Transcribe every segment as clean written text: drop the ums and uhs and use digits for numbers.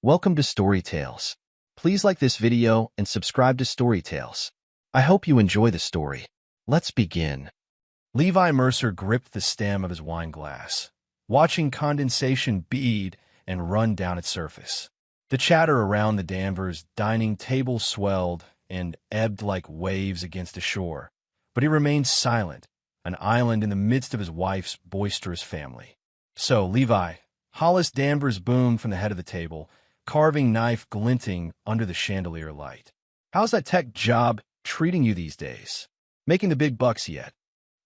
Welcome to Story Tales. Please like this video and subscribe to Story Tales. I hope you enjoy the story. Let's begin. Levi Mercer gripped the stem of his wine glass, watching condensation bead and run down its surface. The chatter around the Danvers dining table swelled and ebbed like waves against the shore, but he remained silent, an island in the midst of his wife's boisterous family. "So, Levi," Hollis Danvers boomed from the head of the table, carving knife glinting under the chandelier light. "How's that tech job treating you these days? Making the big bucks yet?"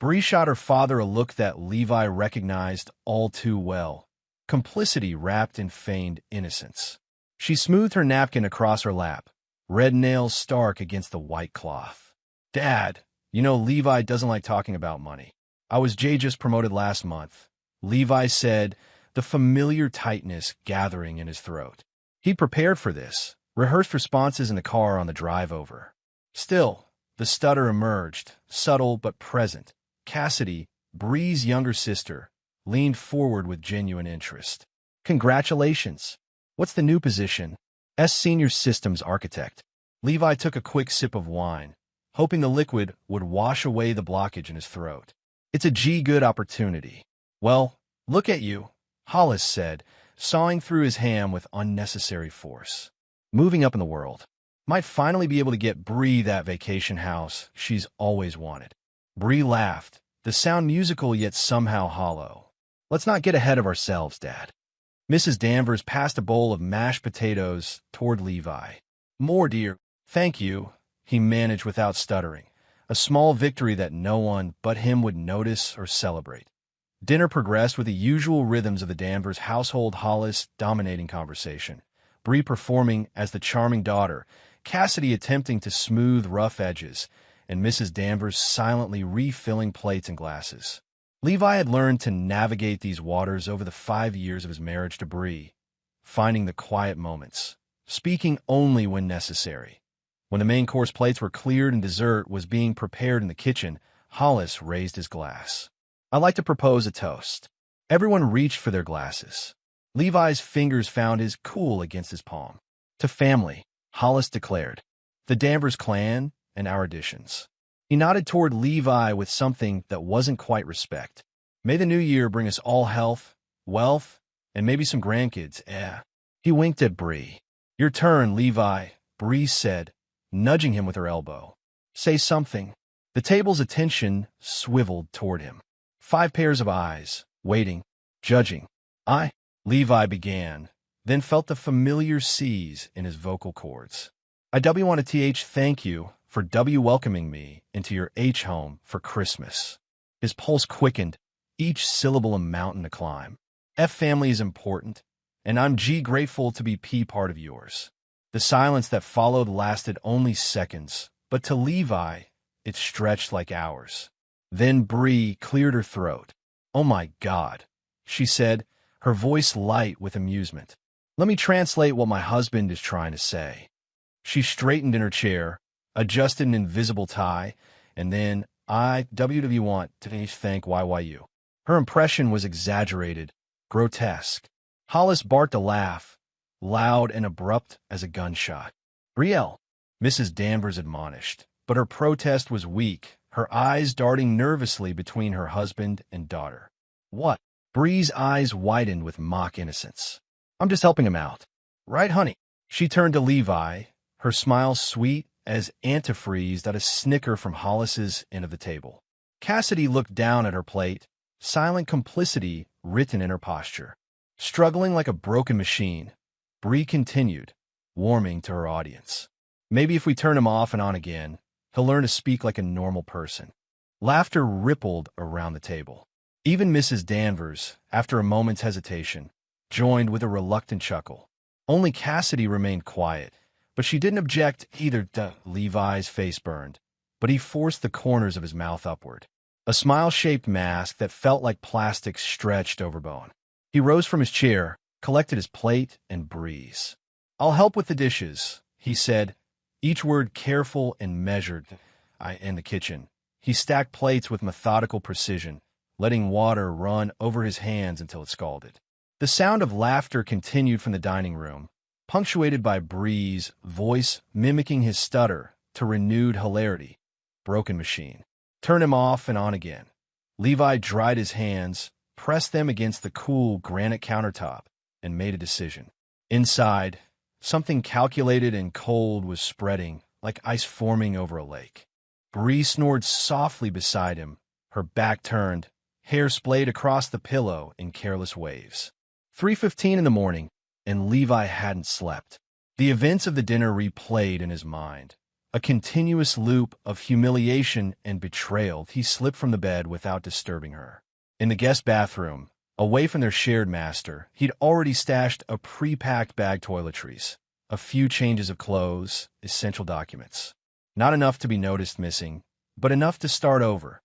Bree shot her father a look that Levi recognized all too well, complicity wrapped in feigned innocence. She smoothed her napkin across her lap, red nails stark against the white cloth. "Dad, you know Levi doesn't like talking about money. I was just promoted last month," Levi said, the familiar tightness gathering in his throat. He'd prepared for this, rehearsed responses in the car on the drive over. Still, the stutter emerged, subtle but present. Cassidy, Bree's younger sister, leaned forward with genuine interest. "Congratulations. What's the new position?" Senior Systems Architect." Levi took a quick sip of wine, hoping the liquid would wash away the blockage in his throat. "It's a good opportunity." "Well, look at you," Hollis said, sawing through his ham with unnecessary force. "Moving up in the world. Might finally be able to get Bree that vacation house she's always wanted." Bree laughed, the sound musical yet somehow hollow. "Let's not get ahead of ourselves, Dad." Mrs. Danvers passed a bowl of mashed potatoes toward Levi. "More, dear." "Thank you," he managed without stuttering, a small victory that no one but him would notice or celebrate. Dinner progressed with the usual rhythms of the Danvers household, Hollis dominating conversation, Bree performing as the charming daughter, Cassidy attempting to smooth rough edges, and Mrs. Danvers silently refilling plates and glasses. Levi had learned to navigate these waters over the 5 years of his marriage to Bree, finding the quiet moments, speaking only when necessary. When the main course plates were cleared and dessert was being prepared in the kitchen, Hollis raised his glass. "I'd like to propose a toast." Everyone reached for their glasses. Levi's fingers found his cool against his palm. "To family," Hollis declared. "The Danvers clan and our additions." He nodded toward Levi with something that wasn't quite respect. "May the new year bring us all health, wealth, and maybe some grandkids, eh?" He winked at Bree. "Your turn, Levi," Bree said, nudging him with her elbow. "Say something." The table's attention swiveled toward him. 5 pairs of eyes, waiting, judging. Levi began, then felt the familiar seize in his vocal cords. "I want to thank you for welcoming me into your home for Christmas." His pulse quickened, each syllable a mountain to climb. "Family is important, and I'm grateful to be part of yours." The silence that followed lasted only seconds, but to Levi, it stretched like hours. Then Bree cleared her throat. "Oh my God," she said, her voice light with amusement. "Let me translate what my husband is trying to say." She straightened in her chair, adjusted an invisible tie, and then, "I want to thank YYU." Her impression was exaggerated, grotesque. Hollis barked a laugh, loud and abrupt as a gunshot. "Brielle," Mrs. Danvers admonished, but her protest was weak, her eyes darting nervously between her husband and daughter. "What?" Bree's eyes widened with mock innocence. "I'm just helping him out." "Right, honey?" She turned to Levi, her smile sweet as antifreeze at a snicker from Hollis's end of the table. Cassidy looked down at her plate, silent complicity written in her posture. Struggling like a broken machine, Bree continued, warming to her audience. "Maybe if we turn him off and on again, he'll learn to speak like a normal person." Laughter rippled around the table. Even Mrs. Danvers, after a moment's hesitation, joined with a reluctant chuckle. Only Cassidy remained quiet, but she didn't object either. Levi's face burned, but he forced the corners of his mouth upward. A smile-shaped mask that felt like plastic stretched over bone. He rose from his chair, collected his plate, and Bree's. "I'll help with the dishes," he said, each word careful and measured. In the kitchen, he stacked plates with methodical precision, letting water run over his hands until it scalded. The sound of laughter continued from the dining room, punctuated by Bree's voice mimicking his stutter to renewed hilarity. Broken machine. Turn him off and on again. Levi dried his hands, pressed them against the cool granite countertop, and made a decision. Inside, something calculated and cold was spreading, like ice forming over a lake. Bree snored softly beside him, her back turned, hair splayed across the pillow in careless waves. 3:15 in the morning, and Levi hadn't slept. The events of the dinner replayed in his mind. A continuous loop of humiliation and betrayal. He slipped from the bed without disturbing her. In the guest bathroom, away from their shared master, he'd already stashed a pre-packed bag toiletries, a few changes of clothes, essential documents. Not enough to be noticed missing, but enough to start over.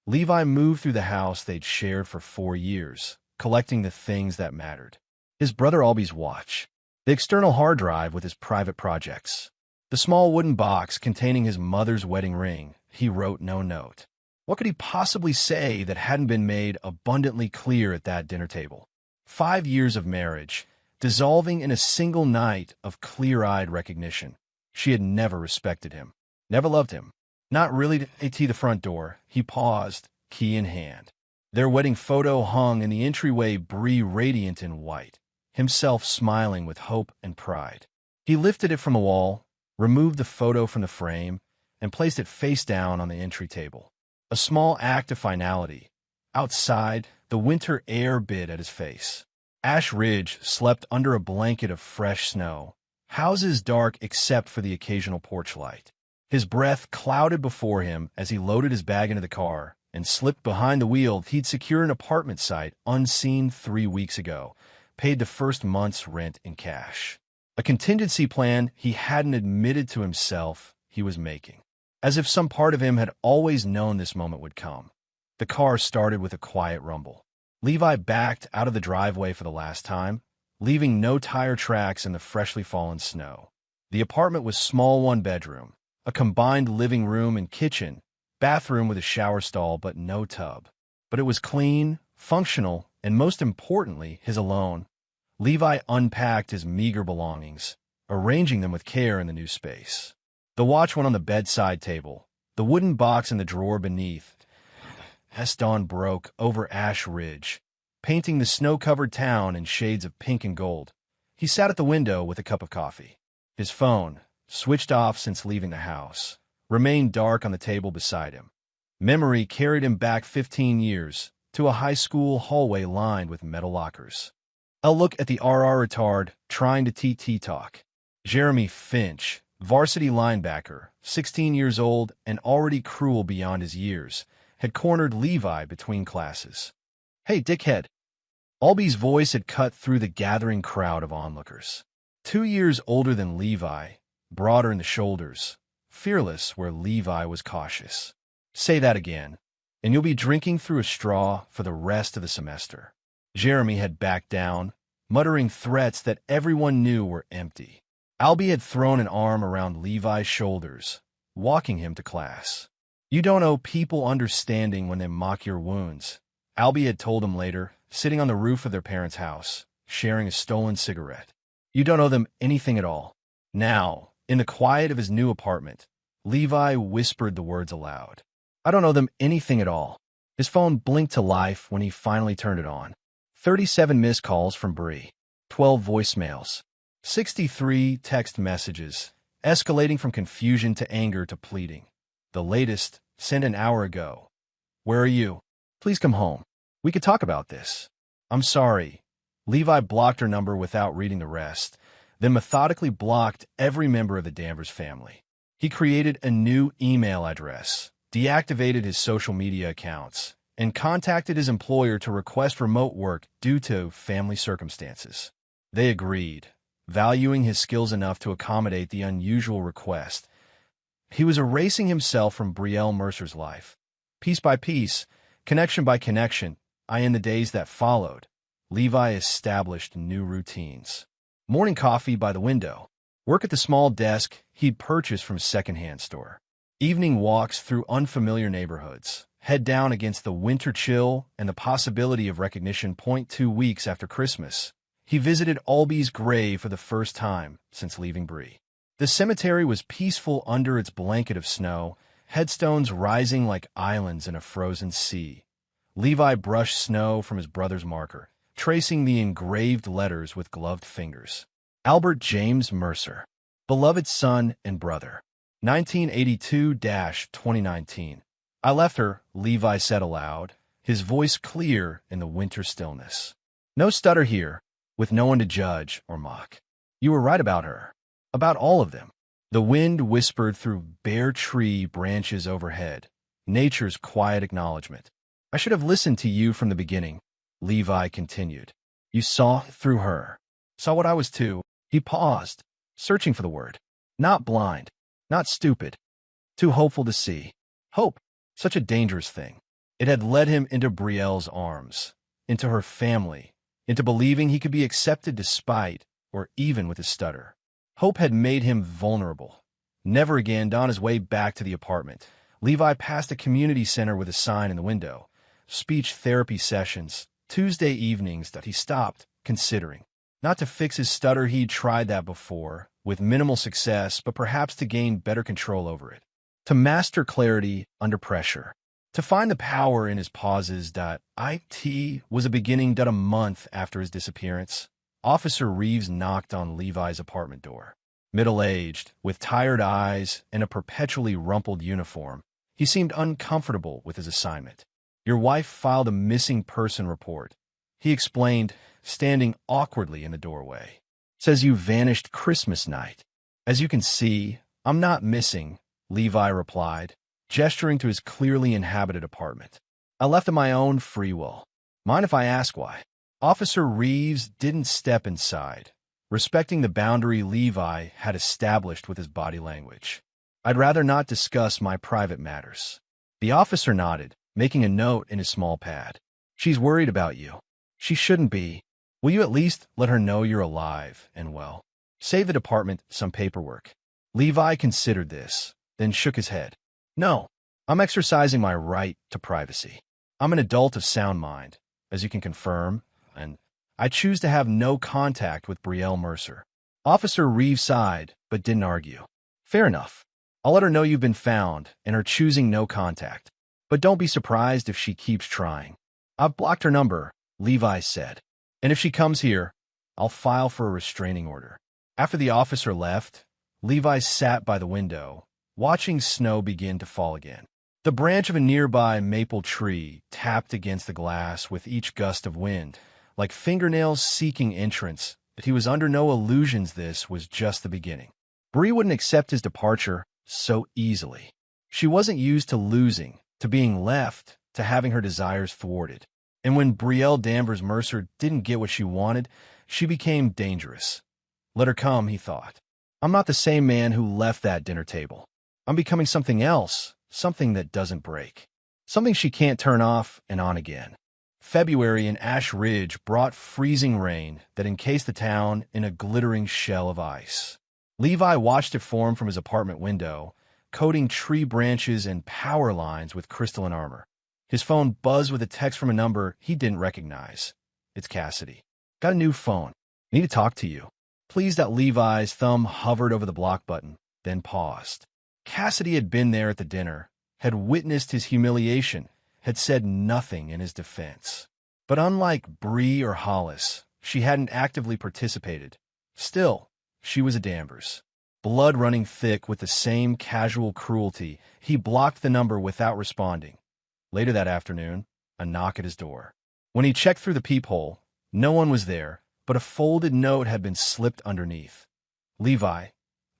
Levi moved through the house they'd shared for 4 years, collecting the things that mattered. His brother Albie's watch, the external hard drive with his private projects, the small wooden box containing his mother's wedding ring. He wrote no note. What could he possibly say that hadn't been made abundantly clear at that dinner table? 5 years of marriage, dissolving in a single night of clear-eyed recognition. She had never respected him, never loved him. Not really at the front door. He paused, key in hand. Their wedding photo hung in the entryway, Bree radiant in white, himself smiling with hope and pride. He lifted it from the wall, removed the photo from the frame, and placed it face down on the entry table. A small act of finality. Outside, the winter air bit at his face. Ash Ridge slept under a blanket of fresh snow, houses dark except for the occasional porch light. His breath clouded before him as he loaded his bag into the car and slipped behind the wheel. He'd secured an apartment site unseen 3 weeks ago, paid the first month's rent in cash. A contingency plan he hadn't admitted to himself he was making. As if some part of him had always known this moment would come. The car started with a quiet rumble. Levi backed out of the driveway for the last time, leaving no tire tracks in the freshly fallen snow. The apartment was small, 1-bedroom, a combined living room and kitchen, bathroom with a shower stall but no tub. But it was clean, functional, and most importantly, his alone. Levi unpacked his meager belongings, arranging them with care in the new space. The watch went on the bedside table, the wooden box in the drawer beneath. As dawn broke over Ash Ridge, painting the snow-covered town in shades of pink and gold, he sat at the window with a cup of coffee. His phone, switched off since leaving the house, remained dark on the table beside him. Memory carried him back 15 years to a high school hallway lined with metal lockers. A look at the RR retard trying to TT talk. Jeremy Finch, varsity linebacker, 16 years old and already cruel beyond his years, had cornered Levi between classes. "Hey, dickhead." Albie's voice had cut through the gathering crowd of onlookers. 2 years older than Levi, broader in the shoulders, fearless where Levi was cautious. "Say that again, and you'll be drinking through a straw for the rest of the semester." Jeremy had backed down, muttering threats that everyone knew were empty. Albie had thrown an arm around Levi's shoulders, walking him to class. "You don't owe people understanding when they mock your wounds," Albie had told him later, sitting on the roof of their parents' house, sharing a stolen cigarette. "You don't owe them anything at all." Now, in the quiet of his new apartment, Levi whispered the words aloud. "I don't owe them anything at all." His phone blinked to life when he finally turned it on. 37 missed calls from Bree, 12 voicemails, 63 text messages, escalating from confusion to anger to pleading. The latest, sent an hour ago. "Where are you? Please come home. We could talk about this." "I'm sorry." Levi blocked her number without reading the rest, then methodically blocked every member of the Danvers family. He created a new email address, deactivated his social media accounts, and contacted his employer to request remote work due to family circumstances. They agreed, valuing his skills enough to accommodate the unusual request. He was erasing himself from Brielle Mercer's life. Piece by piece, connection by connection, in the days that followed, Levi established new routines. Morning coffee by the window. Work at the small desk he'd purchased from a secondhand store. Evening walks through unfamiliar neighborhoods. Head down against the winter chill and the possibility of recognition. 2 weeks after Christmas, He visited Albie's grave for the first time since leaving Bree. The cemetery was peaceful under its blanket of snow, headstones rising like islands in a frozen sea. Levi brushed snow from his brother's marker, tracing the engraved letters with gloved fingers. Albert James Mercer, beloved son and brother. 1982-2019. I left her, Levi said aloud, his voice clear in the winter stillness. No stutter here, with no one to judge or mock. You were right about her. About all of them. The wind whispered through bare tree branches overhead, nature's quiet acknowledgement. I should have listened to you from the beginning, Levi continued. You saw through her. Saw what I was too. He paused, searching for the word. Not blind, not stupid. Too hopeful to see. Hope, such a dangerous thing. It had led him into Brielle's arms, into her family, into believing he could be accepted despite, or even with his stutter. Hope had made him vulnerable. Never again. On his way back to the apartment, Levi passed a community center with a sign in the window. Speech therapy sessions, Tuesday evenings, that he stopped, considering. Not to fix his stutter, he'd tried that before, with minimal success, but perhaps to gain better control over it. To master clarity under pressure. To find the power in his pauses. It was a beginning. A month after his disappearance, Officer Reeves knocked on Levi's apartment door. Middle-aged, with tired eyes and a perpetually rumpled uniform, he seemed uncomfortable with his assignment. Your wife filed a missing person report, he explained, standing awkwardly in the doorway. Says you vanished Christmas night. As you can see, I'm not missing, Levi replied, gesturing to his clearly inhabited apartment. I left of my own free will. Mind if I ask why? Officer Reeves didn't step inside, respecting the boundary Levi had established with his body language. I'd rather not discuss my private matters. The officer nodded, making a note in his small pad. She's worried about you. She shouldn't be. Will you at least let her know you're alive and well? Save the department some paperwork. Levi considered this, then shook his head. No, I'm exercising my right to privacy. I'm an adult of sound mind, as you can confirm, and I choose to have no contact with Brielle Mercer. Officer Reeves sighed, but didn't argue. Fair enough. I'll let her know you've been found and are choosing no contact. But don't be surprised if she keeps trying. I've blocked her number, Levi said. And if she comes here, I'll file for a restraining order. After the officer left, Levi sat by the window, watching snow begin to fall again. The branch of a nearby maple tree tapped against the glass with each gust of wind, like fingernails seeking entrance, but he was under no illusions this was just the beginning. Bree wouldn't accept his departure so easily. She wasn't used to losing, to being left, to having her desires thwarted. And when Brielle Danvers Mercer didn't get what she wanted, she became dangerous. Let her come, he thought. I'm not the same man who left that dinner table. I'm becoming something else, something that doesn't break. Something she can't turn off and on again. February in Ash Ridge brought freezing rain that encased the town in a glittering shell of ice. Levi watched it form from his apartment window, coating tree branches and power lines with crystalline armor. His phone buzzed with a text from a number he didn't recognize. It's Cassidy. Got a new phone. Need to talk to you. Pleased that Levi's thumb hovered over the block button, then paused. Cassidy had been there at the dinner, had witnessed his humiliation, had said nothing in his defense. But unlike Bree or Hollis, she hadn't actively participated. Still, she was a Danvers. Blood running thick with the same casual cruelty, he blocked the number without responding. Later that afternoon, a knock at his door. When he checked through the peephole, no one was there, but a folded note had been slipped underneath. Levi,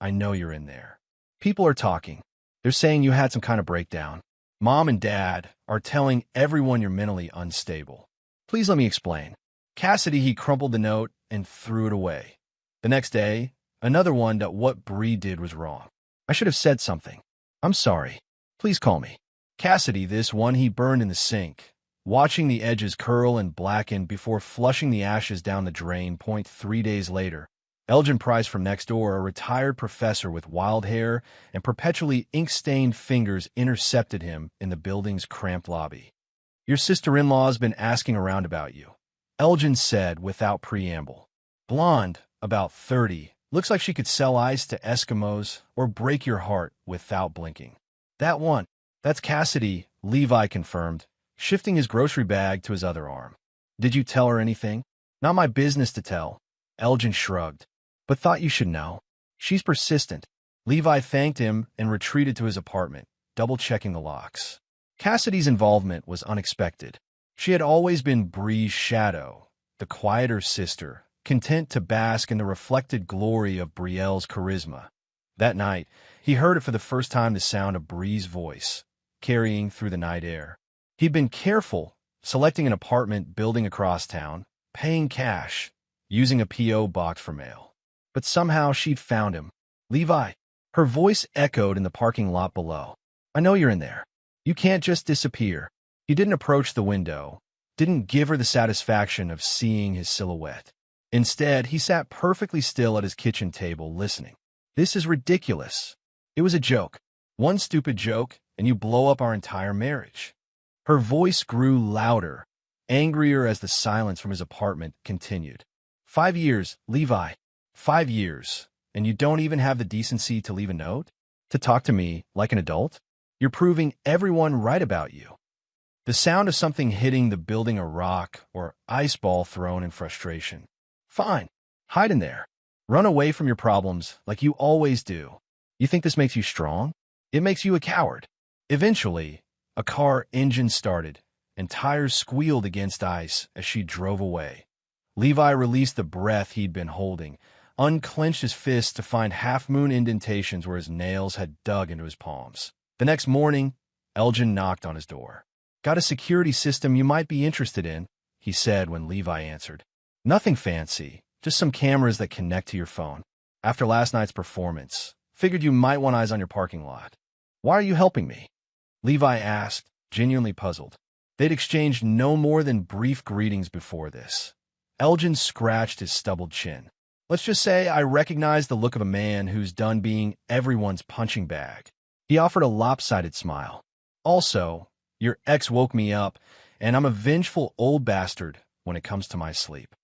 I know you're in there. People are talking. They're saying you had some kind of breakdown. Mom and Dad are telling everyone you're mentally unstable. Please let me explain. Cassidy, he crumpled the note and threw it away. The next day, another one that what Bree did was wrong. I should have said something. I'm sorry. Please call me. Cassidy, this one he burned in the sink, watching the edges curl and blacken before flushing the ashes down the drain. 3 days later, Elgin Price from next door, a retired professor with wild hair and perpetually ink-stained fingers, intercepted him in the building's cramped lobby. Your sister-in-law's been asking around about you, Elgin said without preamble. Blonde, about 30, looks like she could sell ice to Eskimos or break your heart without blinking. That one. That's Cassidy, Levi confirmed, shifting his grocery bag to his other arm. Did you tell her anything? Not my business to tell. Elgin shrugged. But thought you should know. She's persistent. Levi thanked him and retreated to his apartment, double-checking the locks. Cassidy's involvement was unexpected. She had always been Bree's shadow, the quieter sister, content to bask in the reflected glory of Brielle's charisma. That night, he heard it for the first time, the sound of Bree's voice, carrying through the night air. He'd been careful, selecting an apartment building across town, paying cash, using a P.O. box for mail. But somehow she'd found him. Levi. Her voice echoed in the parking lot below. I know you're in there. You can't just disappear. He didn't approach the window, didn't give her the satisfaction of seeing his silhouette. Instead, he sat perfectly still at his kitchen table, listening. This is ridiculous. It was a joke. One stupid joke, and you blow up our entire marriage. Her voice grew louder, angrier as the silence from his apartment continued. 5 years, Levi. 5 years, and you don't even have the decency to leave a note? To talk to me like an adult? You're proving everyone right about you. The sound of something hitting the building, a rock or ice ball thrown in frustration. Fine. Hide in there. Run away from your problems like you always do. You think this makes you strong? It makes you a coward. Eventually, a car engine started, and tires squealed against ice as she drove away. Levi released the breath he'd been holding, unclenched his fists to find half-moon indentations where his nails had dug into his palms. The next morning, Elgin knocked on his door. Got a security system you might be interested in, he said when Levi answered. Nothing fancy, just some cameras that connect to your phone. After last night's performance, figured you might want eyes on your parking lot. Why are you helping me? Levi asked, genuinely puzzled. They'd exchanged no more than brief greetings before this. Elgin scratched his stubbled chin. Let's just say I recognize the look of a man who's done being everyone's punching bag. He offered a lopsided smile. Also, your ex woke me up, and I'm a vengeful old bastard when it comes to my sleep.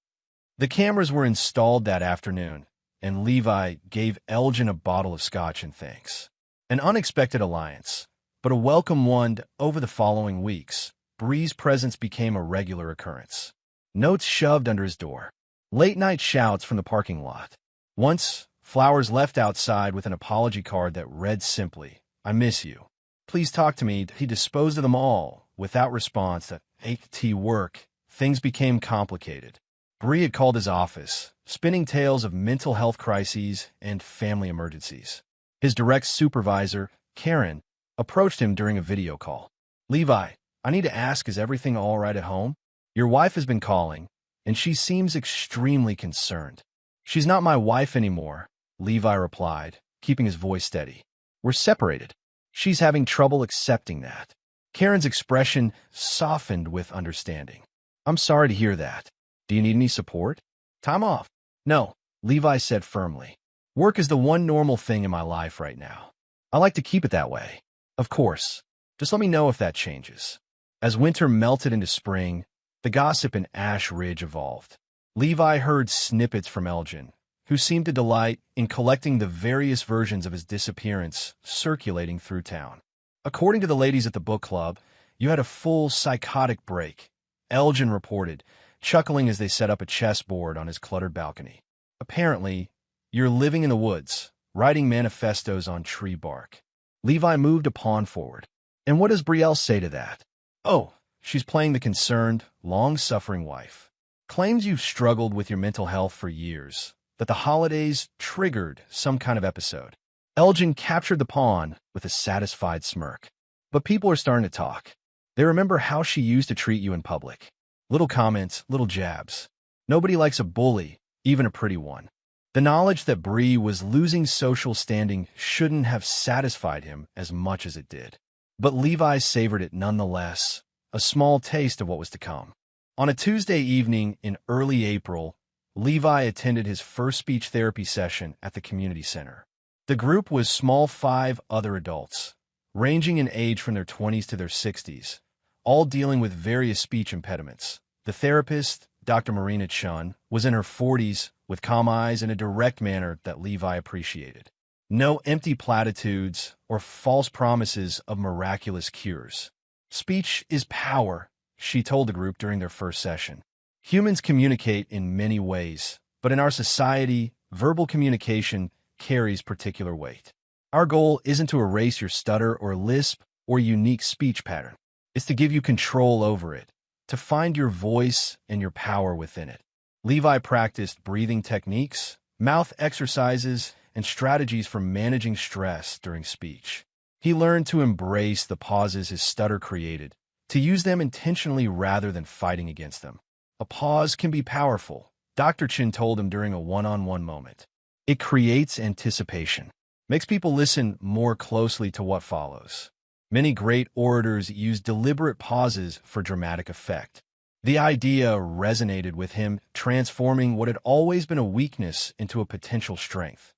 The cameras were installed that afternoon, and Levi gave Elgin a bottle of scotch in thanks. An unexpected alliance, but a welcome one. Over the following weeks, Bree's presence became a regular occurrence. Notes shoved under his door. Late-night shouts from the parking lot. Once, flowers left outside with an apology card that read simply, I miss you. Please talk to me. He disposed of them all, without response. At AT work, things became complicated. Bree had called his office, spinning tales of mental health crises and family emergencies. His direct supervisor, Karen, approached him during a video call. Levi, I need to ask, is everything all right at home? Your wife has been calling, and she seems extremely concerned. She's not my wife anymore, Levi replied, keeping his voice steady. We're separated. She's having trouble accepting that. Karen's expression softened with understanding. I'm sorry to hear that. Do you need any support? Time off? No, Levi said firmly. Work is the one normal thing in my life right now. I like to keep it that way. Of course. Just let me know if that changes. As winter melted into spring, the gossip in Ash Ridge evolved. Levi heard snippets from Elgin, who seemed to delight in collecting the various versions of his disappearance circulating through town. According to the ladies at the book club, you had a full psychotic break, Elgin reported, chuckling as they set up a chessboard on his cluttered balcony. Apparently, you're living in the woods, writing manifestos on tree bark. Levi moved a pawn forward. And what does Brielle say to that? Oh, she's playing the concerned, long-suffering wife. Claims you've struggled with your mental health for years, that the holidays triggered some kind of episode. Elgin captured the pawn with a satisfied smirk. But people are starting to talk. They remember how she used to treat you in public. Little comments, little jabs. Nobody likes a bully, even a pretty one. The knowledge that Bree was losing social standing shouldn't have satisfied him as much as it did. But Levi savored it nonetheless, a small taste of what was to come. On a Tuesday evening in early April, Levi attended his first speech therapy session at the community center. The group was small, 5 other adults, ranging in age from their 20s to their 60s, all dealing with various speech impediments. The therapist, Dr. Marina Chun, was in her 40s with calm eyes and a direct manner that Levi appreciated. No empty platitudes or false promises of miraculous cures. Speech is power, she told the group during their first session. Humans communicate in many ways, but in our society, verbal communication carries particular weight. Our goal isn't to erase your stutter or lisp or unique speech pattern. It's to give you control over it, to find your voice and your power within it. Levi practiced breathing techniques, mouth exercises, and strategies for managing stress during speech. He learned to embrace the pauses his stutter created, to use them intentionally rather than fighting against them. A pause can be powerful, Dr. Chin told him during a one-on-one moment. It creates anticipation, makes people listen more closely to what follows. Many great orators use deliberate pauses for dramatic effect. The idea resonated with him, transforming what had always been a weakness into a potential strength.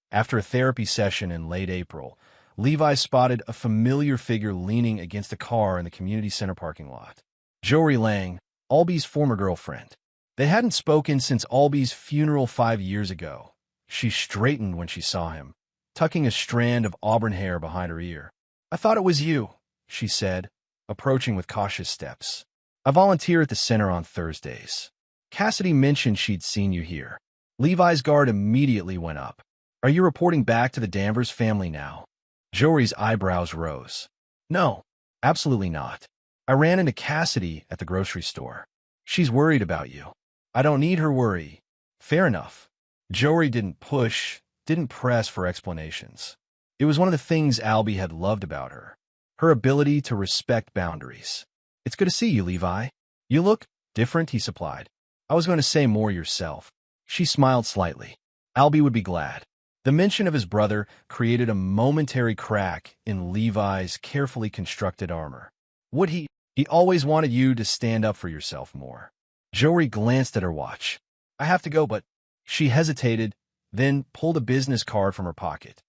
After a therapy session in late April, Levi spotted a familiar figure leaning against a car in the community center parking lot. Jory Lang, Albie's former girlfriend. They hadn't spoken since Albie's funeral 5 years ago. She straightened when she saw him, tucking a strand of auburn hair behind her ear. "I thought it was you," she said, approaching with cautious steps. "I volunteer at the center on Thursdays. Cassidy mentioned she'd seen you here." Levi's guard immediately went up. "Are you reporting back to the Danvers family now?" Jory's eyebrows rose. "No, absolutely not. I ran into Cassidy at the grocery store. She's worried about you." "I don't need her worry." "Fair enough." Jory didn't push, didn't press for explanations. It was one of the things Albie had loved about her, her ability to respect boundaries. "It's good to see you, Levi." "You look different," he supplied. "I was going to say more yourself." She smiled slightly. Albie would be glad. The mention of his brother created a momentary crack in Levi's carefully constructed armor. Would he? He always wanted you to stand up for yourself more. Jory glanced at her watch. "I have to go, but..." She hesitated, then pulled a business card from her pocket.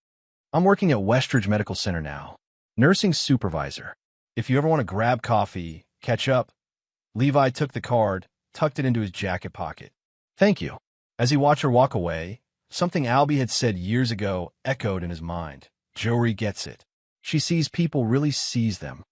"I'm working at Westridge Medical Center now. Nursing supervisor. If you ever want to grab coffee, catch up." Levi took the card, tucked it into his jacket pocket. "Thank you." As he watched her walk away, something Albie had said years ago echoed in his mind. Jory gets it. She sees people really sees them.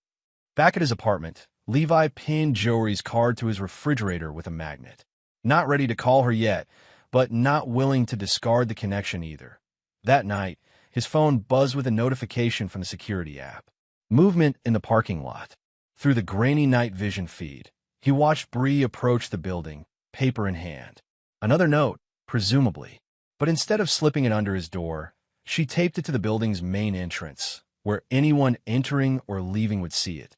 Back at his apartment, Levi pinned Jory's card to his refrigerator with a magnet. Not ready to call her yet, but not willing to discard the connection either. That night, his phone buzzed with a notification from the security app. Movement in the parking lot. Through the grainy night vision feed, he watched Bree approach the building, paper in hand. Another note, presumably. But instead of slipping it under his door, she taped it to the building's main entrance, where anyone entering or leaving would see it.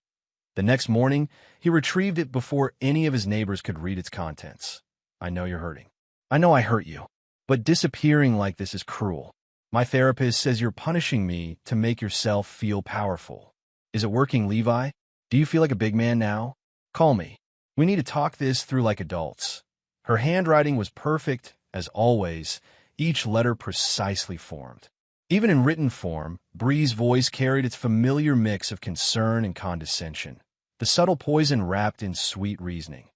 The next morning, he retrieved it before any of his neighbors could read its contents. "I know you're hurting. I know I hurt you. But disappearing like this is cruel. My therapist says you're punishing me to make yourself feel powerful. Is it working, Levi? Do you feel like a big man now? Call me. We need to talk this through like adults." Her handwriting was perfect, as always, each letter precisely formed. Even in written form, Bree's voice carried its familiar mix of concern and condescension, the subtle poison wrapped in sweet reasoning.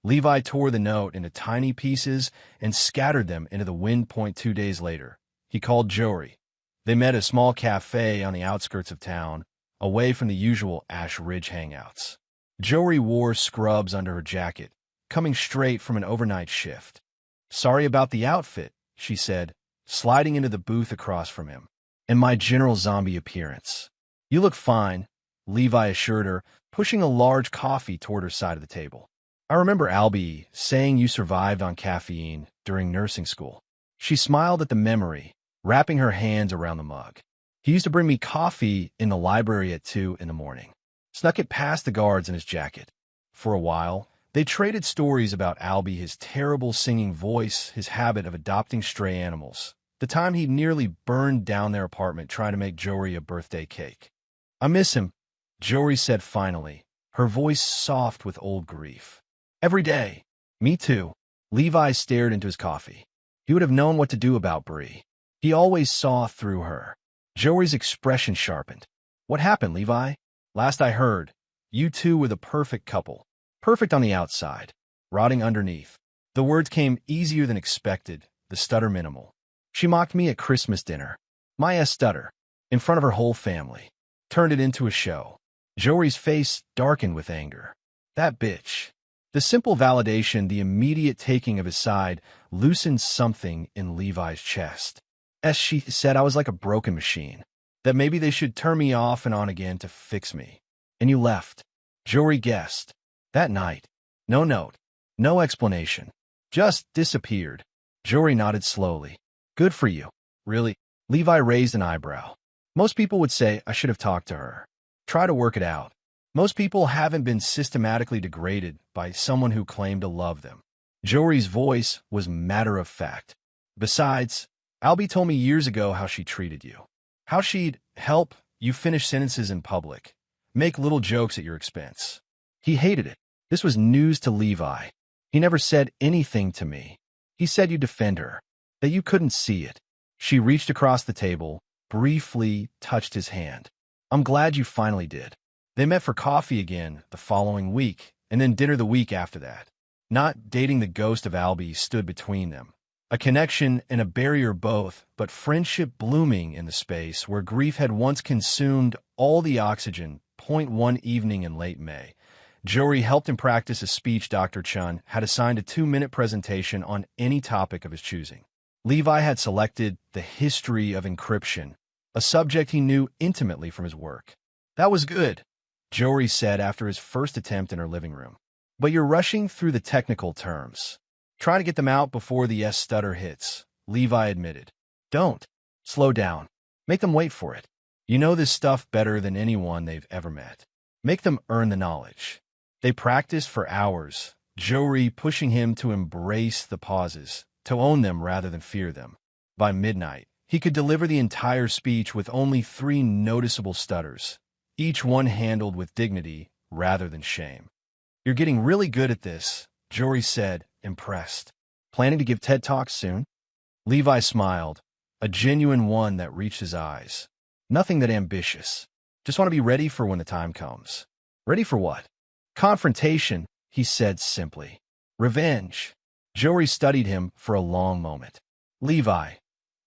Levi tore the note into tiny pieces and scattered them into the wind. 2 days later, he called Jory. They met at a small cafe on the outskirts of town, away from the usual Ash Ridge hangouts. Jory wore scrubs under her jacket, coming straight from an overnight shift. "Sorry about the outfit," she said, sliding into the booth across from him. "And my general zombie appearance." "You look fine," Levi assured her, pushing a large coffee toward her side of the table. "I remember Albie saying you survived on caffeine during nursing school." She smiled at the memory, wrapping her hands around the mug. "He used to bring me coffee in the library at 2 in the morning. Snuck it past the guards in his jacket." For a while, they traded stories about Albie, his terrible singing voice, his habit of adopting stray animals, the time he nearly burned down their apartment trying to make Jory a birthday cake. "I miss him," Jory said finally, her voice soft with old grief. "Every day." "Me too." Levi stared into his coffee. He would have known what to do about Bree. He always saw through her. Jory's expression sharpened. "What happened, Levi?" "Last I heard, you two were the perfect couple. Perfect on the outside. rotting underneath. The words came easier than expected, the stutter minimal. She mocked me at Christmas dinner. My stutter, in front of her whole family. Turned it into a show. Jory's face darkened with anger. That bitch. The simple validation, the immediate taking of his side, loosened something in Levi's chest. As she said, I was like a broken machine. That maybe they should turn me off and on again to fix me. And you left. Jory guessed. That night. No note. No explanation. Just disappeared. Jory nodded slowly. Good for you. Really? Levi raised an eyebrow. Most people would say I should have talked to her. Try to work it out. Most people haven't been systematically degraded by someone who claimed to love them. Jory's voice was matter of fact. Besides, Albie told me years ago how she treated you. How she'd help you finish sentences in public. Make little jokes at your expense. He hated it. This was news to Levi. He never said anything to me. He said you'd defend her. That you couldn't see it. She reached across the table, briefly touched his hand. I'm glad you finally did. They met for coffee again the following week, and then dinner the week after that. Not dating the ghost of Albie stood between them. A connection and a barrier both, but friendship blooming in the space where grief had once consumed all the oxygen. One evening in late May, Jory helped him practice a speech Dr. Chun had assigned a 2-minute presentation on any topic of his choosing. Levi had selected the history of encryption, a subject he knew intimately from his work. That was good, Jory said after his first attempt in her living room. But you're rushing through the technical terms. Trying to get them out before the stutter hits, Levi admitted. Don't. Slow down. Make them wait for it. You know this stuff better than anyone they've ever met. Make them earn the knowledge. They practiced for hours, Jory pushing him to embrace the pauses, to own them rather than fear them. By midnight, he could deliver the entire speech with only 3 noticeable stutters, each one handled with dignity rather than shame. You're getting really good at this, Jory said, impressed. Planning to give TED Talks soon? Levi smiled, a genuine one that reached his eyes. Nothing that ambitious. Just want to be ready for when the time comes. Ready for what? Confrontation, he said simply. Revenge. Jory studied him for a long moment. Levi,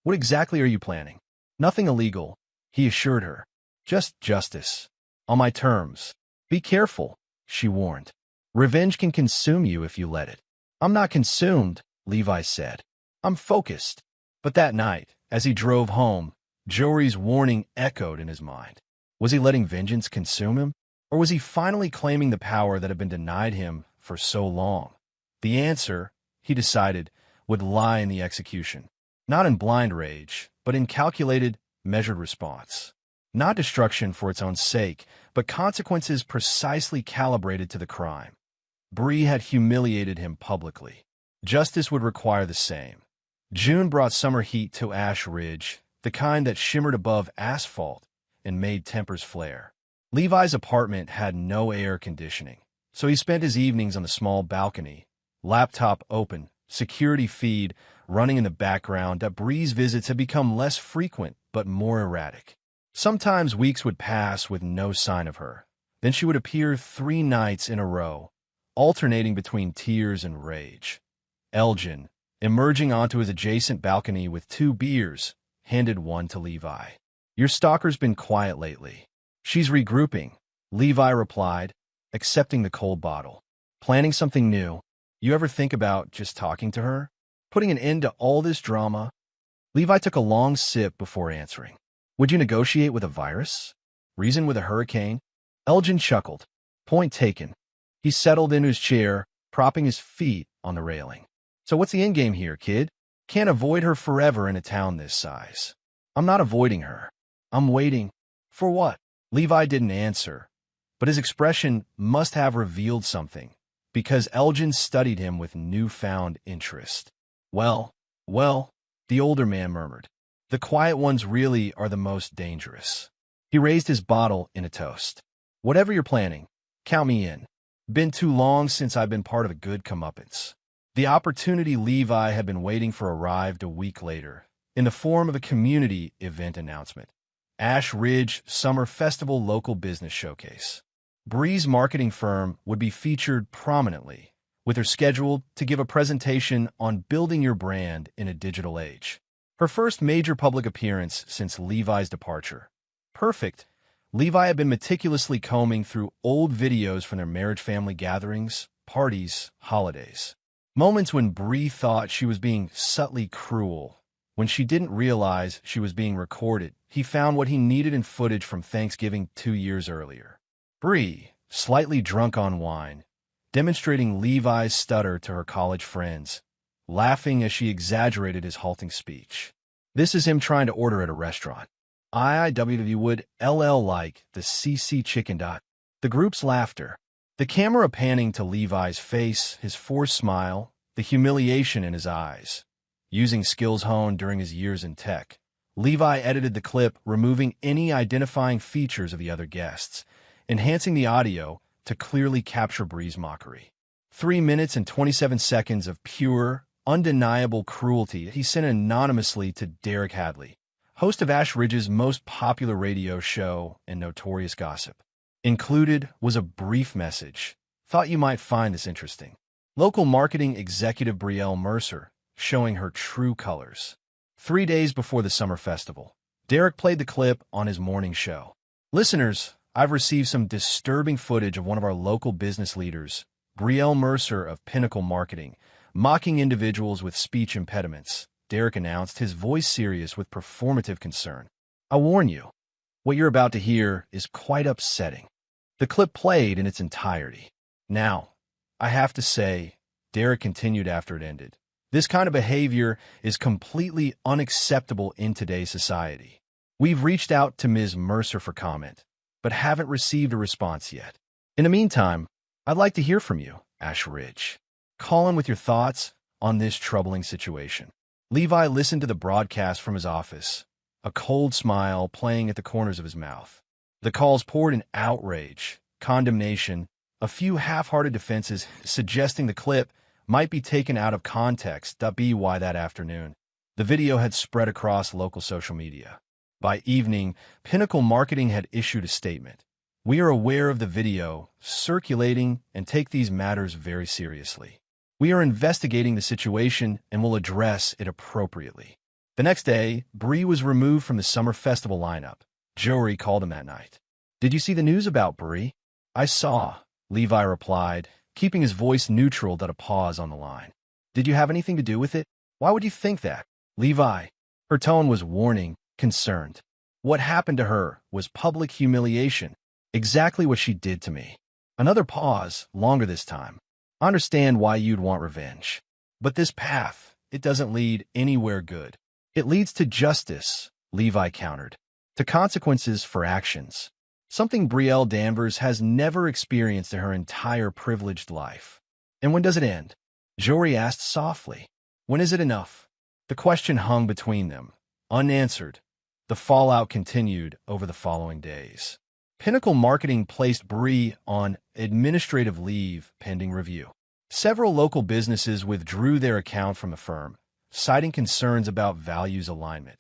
what exactly are you planning? Nothing illegal, he assured her. Just justice. On my terms. Be careful, she warned. Revenge can consume you if you let it. I'm not consumed, Levi said. I'm focused. But that night, as he drove home, Jory's warning echoed in his mind. Was he letting vengeance consume him? Or was he finally claiming the power that had been denied him for so long? The answer, he decided, would lie in the execution. Not in blind rage, but in calculated, measured response. Not destruction for its own sake, but consequences precisely calibrated to the crime. Bree had humiliated him publicly. Justice would require the same. June brought summer heat to Ash Ridge, the kind that shimmered above asphalt and made tempers flare. Levi's apartment had no air conditioning, so he spent his evenings on the small balcony, laptop open, security feed running in the background. That Bree's visits had become less frequent but more erratic. Sometimes weeks would pass with no sign of her. Then she would appear 3 nights in a row, alternating between tears and rage. Elgin, emerging onto his adjacent balcony with 2 beers, handed one to Levi. Your stalker's been quiet lately. She's regrouping, Levi replied, accepting the cold bottle. Planning something new. You ever think about just talking to her? Putting an end to all this drama? Levi took a long sip before answering. Would you negotiate with a virus? Reason with a hurricane? Elgin chuckled. Point taken. He settled into his chair, propping his feet on the railing. So what's the endgame here, kid? Can't avoid her forever in a town this size. I'm not avoiding her. I'm waiting. For what? Levi didn't answer, but his expression must have revealed something, because Elgin studied him with newfound interest. Well, the older man murmured. The quiet ones really are the most dangerous. He raised his bottle in a toast. Whatever you're planning, count me in. Been too long since I've been part of a good comeuppance. The opportunity Levi had been waiting for arrived a week later, in the form of a community event announcement. Ash Ridge Summer Festival Local Business Showcase. Bree's marketing firm would be featured prominently, with her scheduled to give a presentation on building your brand in a digital age. Her first major public appearance since Levi's departure. Perfect. Levi had been meticulously combing through old videos from their marriage family gatherings, parties, holidays. Moments when Bree thought she was being subtly cruel. When she didn't realize she was being recorded, he found what he needed in footage from Thanksgiving 2 years earlier. Bree, slightly drunk on wine, demonstrating Levi's stutter to her college friends, laughing as she exaggerated his halting speech. This is him trying to order at a restaurant. IIWW would LL like the CC chicken dot. The group's laughter. The camera panning to Levi's face, his forced smile, the humiliation in his eyes. Using skills honed during his years in tech, Levi edited the clip, removing any identifying features of the other guests, enhancing the audio to clearly capture Bree's mockery. 3 minutes and 27 seconds of pure, undeniable cruelty he sent anonymously to Derek Hadley, host of Ash Ridge's most popular radio show and notorious gossip. Included was a brief message. Thought you might find this interesting. Local marketing executive Brielle Mercer, showing her true colors. 3 days before the summer festival, Derek played the clip on his morning show. Listeners, I've received some disturbing footage of one of our local business leaders, Brielle Mercer of Pinnacle Marketing, mocking individuals with speech impediments. Derek announced, his voice serious with performative concern. I warn you, what you're about to hear is quite upsetting. The clip played in its entirety. Now, I have to say, Derek continued after it ended, this kind of behavior is completely unacceptable in today's society. We've reached out to Ms. Mercer for comment, but haven't received a response yet. In the meantime, I'd like to hear from you, Ash Ridge. Call in with your thoughts on this troubling situation. Levi listened to the broadcast from his office, a cold smile playing at the corners of his mouth. The calls poured in outrage, condemnation, a few half-hearted defenses suggesting the clip might be taken out of context. By that afternoon, the video had spread across local social media. By evening, Pinnacle Marketing had issued a statement. We are aware of the video circulating and take these matters very seriously. We are investigating the situation and will address it appropriately. The next day, Bree was removed from the summer festival lineup. Jory called him that night. Did you see the news about Bree? I saw, Levi replied, keeping his voice neutral at a pause on the line. Did you have anything to do with it? Why would you think that? Levi. Her tone was warning, concerned. What happened to her was public humiliation, exactly what she did to me. Another pause, longer this time. I understand why you'd want revenge. But this path, it doesn't lead anywhere good. It leads to justice, Levi countered. To consequences for actions. Something Brielle Danvers has never experienced in her entire privileged life. And when does it end? Jory asked softly. When is it enough? The question hung between them, unanswered. The fallout continued over the following days. Pinnacle Marketing placed Bree on administrative leave pending review. Several local businesses withdrew their account from the firm, citing concerns about values alignment.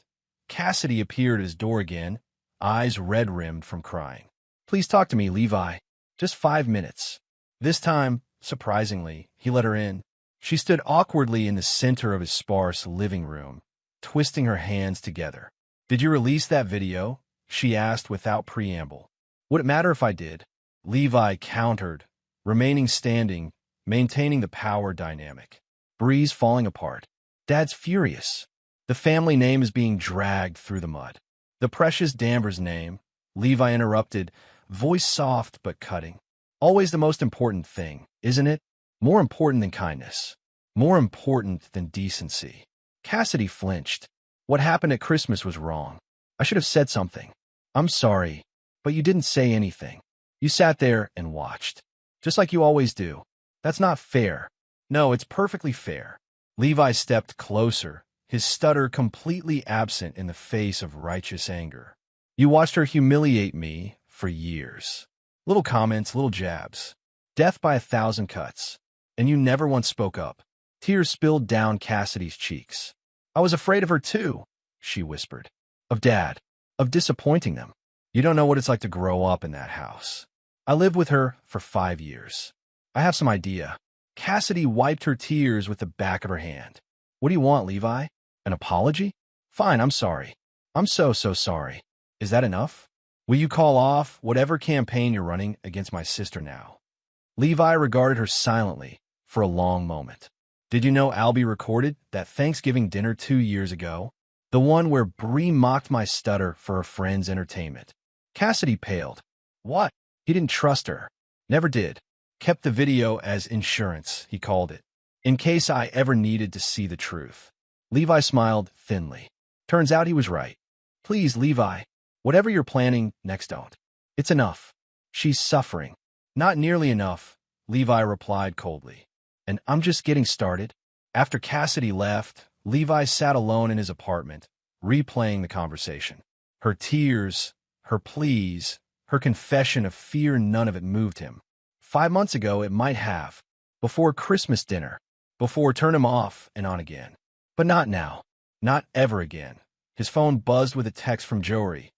Cassidy appeared at his door again, eyes red-rimmed from crying. Please talk to me, Levi. Just 5 minutes. This time, surprisingly, he let her in. She stood awkwardly in the center of his sparse living room, twisting her hands together. Did you release that video? She asked without preamble. Would it matter if I did? Levi countered, remaining standing, maintaining the power dynamic. Bree's falling apart. Dad's furious. The family name is being dragged through the mud. The precious Danvers name, Levi interrupted, voice soft but cutting. Always the most important thing, isn't it? More important than kindness. More important than decency. Cassidy flinched. What happened at Christmas was wrong. I should have said something. I'm sorry, but you didn't say anything. You sat there and watched. Just like you always do. That's not fair. No, it's perfectly fair. Levi stepped closer, his stutter completely absent in the face of righteous anger. You watched her humiliate me for years. Little comments, little jabs. Death by 1,000 cuts. And you never once spoke up. Tears spilled down Cassidy's cheeks. I was afraid of her too, she whispered. Of Dad. Of disappointing them. You don't know what it's like to grow up in that house. I lived with her for 5 years. I have some idea. Cassidy wiped her tears with the back of her hand. What do you want, Levi? An apology? Fine, I'm sorry. I'm so sorry. Is that enough? Will you call off whatever campaign you're running against my sister now? Levi regarded her silently for a long moment. Did you know Albie recorded that Thanksgiving dinner 2 years ago? The one where Bree mocked my stutter for her friend's entertainment. Cassidy paled. What? He didn't trust her. Never did. Kept the video as insurance, he called it, in case I ever needed to see the truth. Levi smiled thinly. Turns out he was right. Please, Levi, whatever you're planning, next don't. It's enough. She's suffering. Not nearly enough, Levi replied coldly. And I'm just getting started. After Cassidy left, Levi sat alone in his apartment, replaying the conversation. Her tears, her pleas, her confession of fear, none of it moved him. 5 months ago, it might have. Before Christmas dinner. Before turn him off and on again. But not now. Not ever again. His phone buzzed with a text from Jory.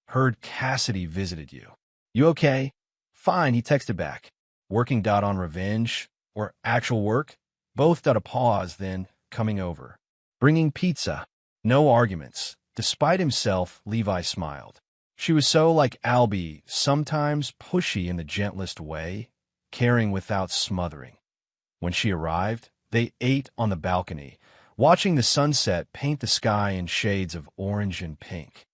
Heard Cassidy visited you. You okay? Fine, he texted back. Working on revenge? Or actual work? Both a pause, then coming over. Bringing pizza. No arguments. Despite himself, Levi smiled. She was so like Albie, sometimes pushy in the gentlest way, caring without smothering. When she arrived, they ate on the balcony, watching the sunset paint the sky in shades of orange and pink.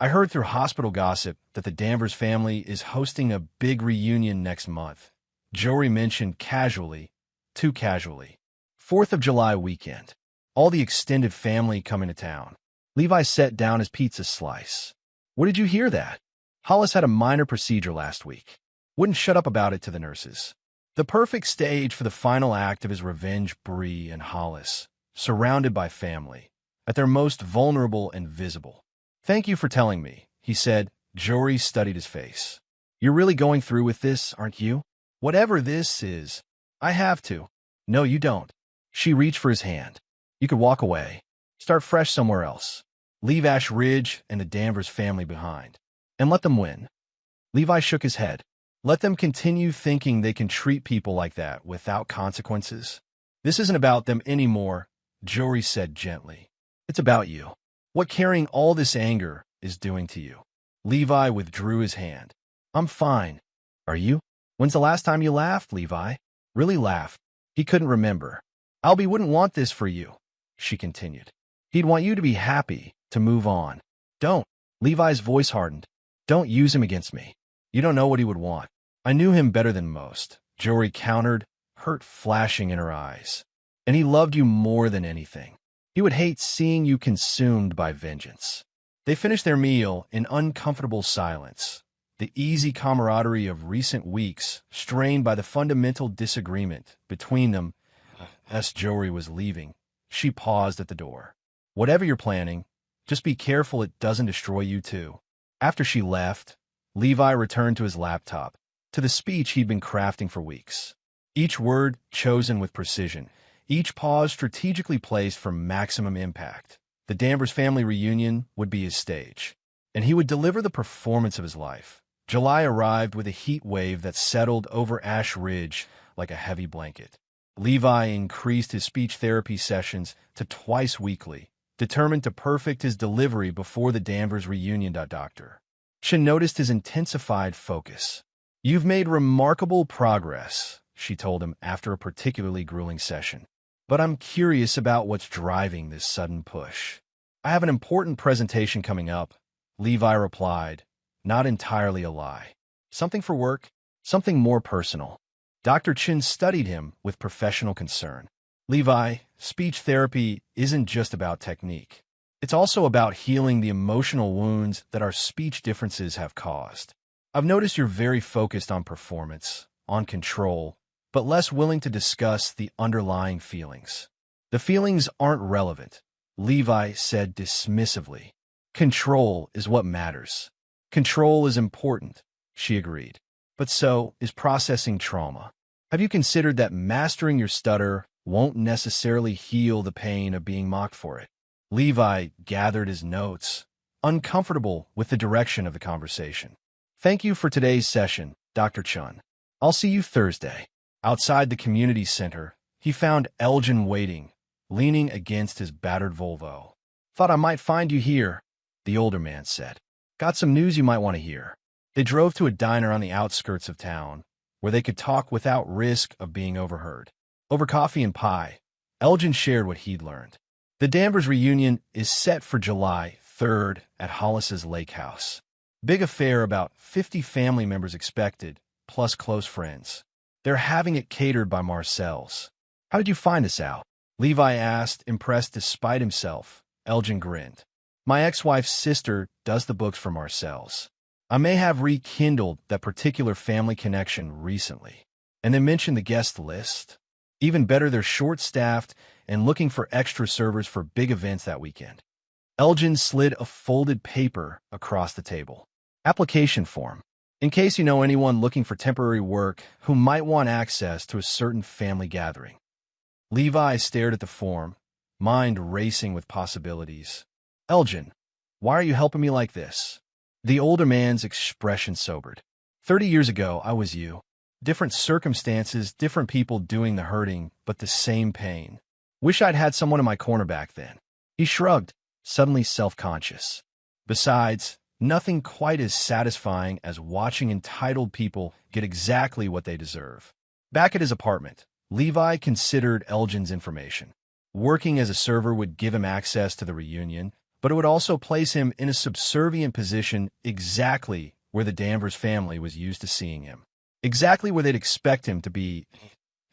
I heard through hospital gossip that the Danvers family is hosting a big reunion next month. Jory mentioned casually, too casually. 4th of July weekend. All the extended family coming to town. Levi set down his pizza slice. Where did you hear that? Hollis had a minor procedure last week. Wouldn't shut up about it to the nurses. The perfect stage for the final act of his revenge. Bree and Hollis, surrounded by family, at their most vulnerable and visible. Thank you for telling me, he said. Jory studied his face. You're really going through with this, aren't you? Whatever this is, I have to. No, you don't. She reached for his hand. You could walk away. Start fresh somewhere else. Leave Ash Ridge and the Danvers family behind. And let them win. Levi shook his head. Let them continue thinking they can treat people like that without consequences. This isn't about them anymore, Jory said gently. It's about you. What carrying all this anger is doing to you. Levi withdrew his hand. I'm fine. Are you? When's the last time you laughed, Levi? Really laughed? He couldn't remember. Albie wouldn't want this for you, she continued. He'd want you to be happy, to move on. Don't. Levi's voice hardened. Don't use him against me. You don't know what he would want. I knew him better than most, Jory countered, hurt flashing in her eyes. And he loved you more than anything. He would hate seeing you consumed by vengeance. They finished their meal in uncomfortable silence, the easy camaraderie of recent weeks strained by the fundamental disagreement between them. As Jory was leaving, she paused at the door. Whatever you're planning, just be careful it doesn't destroy you too. After she left, Levi returned to his laptop, to the speech he'd been crafting for weeks. Each word chosen with precision, each pause strategically placed for maximum impact. The Danvers family reunion would be his stage, and he would deliver the performance of his life. July arrived with a heat wave that settled over Ash Ridge like a heavy blanket. Levi increased his speech therapy sessions to twice weekly, determined to perfect his delivery before the Danvers reunion. Dr. Chen noticed his intensified focus. You've made remarkable progress, she told him after a particularly grueling session. But I'm curious about what's driving this sudden push. I have an important presentation coming up, Levi replied, not entirely a lie. Something for work, something more personal. Dr. Chin studied him with professional concern. Levi, speech therapy isn't just about technique. It's also about healing the emotional wounds that our speech differences have caused. I've noticed you're very focused on performance, on control, but less willing to discuss the underlying feelings. The feelings aren't relevant, Levi said dismissively. Control is what matters. Control is important, she agreed. But so is processing trauma. Have you considered that mastering your stutter won't necessarily heal the pain of being mocked for it? Levi gathered his notes, uncomfortable with the direction of the conversation. Thank you for today's session, Dr. Chun. I'll see you Thursday. Outside the community center, he found Elgin waiting, leaning against his battered Volvo. "Thought I might find you here," the older man said. "Got some news you might want to hear." They drove to a diner on the outskirts of town, where they could talk without risk of being overheard. Over coffee and pie, Elgin shared what he'd learned. The Danvers reunion is set for July 3rd at Hollis's Lake House. Big affair, about 50 family members expected, plus close friends. They're having it catered by Marcel's. "How did you find us out?" Levi asked, impressed despite himself. Elgin grinned. "My ex-wife's sister does the books for Marcel's. I may have rekindled that particular family connection recently." And then mentioned the guest list. Even better, they're short-staffed and looking for extra servers for big events that weekend. Elgin slid a folded paper across the table. "Application form. In case you know anyone looking for temporary work who might want access to a certain family gathering." Levi stared at the form, mind racing with possibilities. "Elgin, why are you helping me like this?" The older man's expression sobered. 30 years ago, I was you. Different circumstances, different people doing the hurting, but the same pain. Wish I'd had someone in my corner back then." He shrugged, suddenly self-conscious. Besides, nothing quite as satisfying as watching entitled people get exactly what they deserve. Back at his apartment, Levi considered Elgin's information. Working as a server would give him access to the reunion, but it would also place him in a subservient position exactly where the Danvers family was used to seeing him. Exactly where they'd expect him to be.